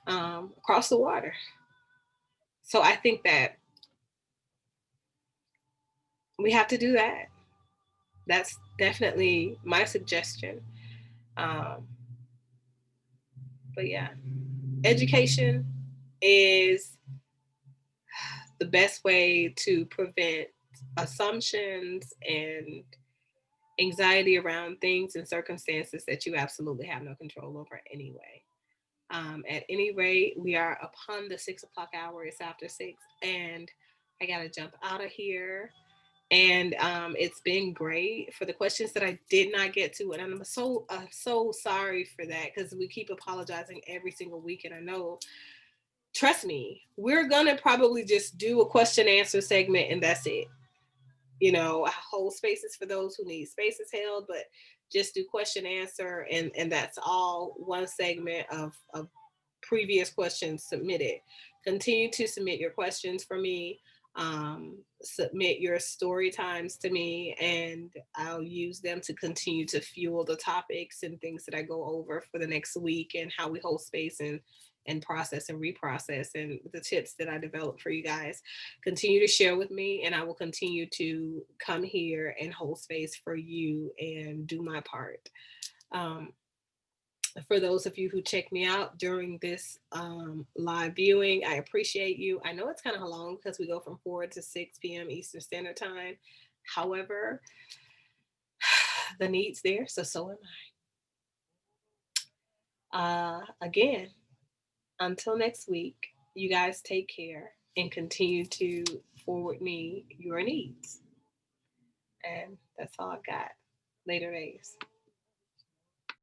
across the water. So I think that we have to do that. That's definitely my suggestion. Um, but yeah, education is the best way to prevent assumptions and anxiety around things and circumstances that you absolutely have no control over anyway. At any rate, we are upon the 6 o'clock hour. It's after 6, and I gotta jump out of here. And it's been great for the questions that I did not get to, and I'm so sorry for that, because we keep apologizing every single week, and I know, trust me, we're gonna probably just do a question answer segment, and that's it. I hold spaces for those who need spaces held, but just do question answer, and that's all one segment of previous questions submitted. Continue to submit your questions for me. Submit your story times to me, and I'll use them to continue to fuel the topics and things that I go over for the next week, and how we hold space and process and reprocess, and the tips that I develop for you guys. Continue to share with me, and I will continue to come here and hold space for you and do my part. Um, For those of you who check me out during this live viewing, I appreciate you. I know it's kind of long because we go from 4 to 6 p.m. Eastern Standard Time. However, the need's there, so am I. Again, until next week, you guys take care and continue to forward me your needs. And that's all I got. Later days.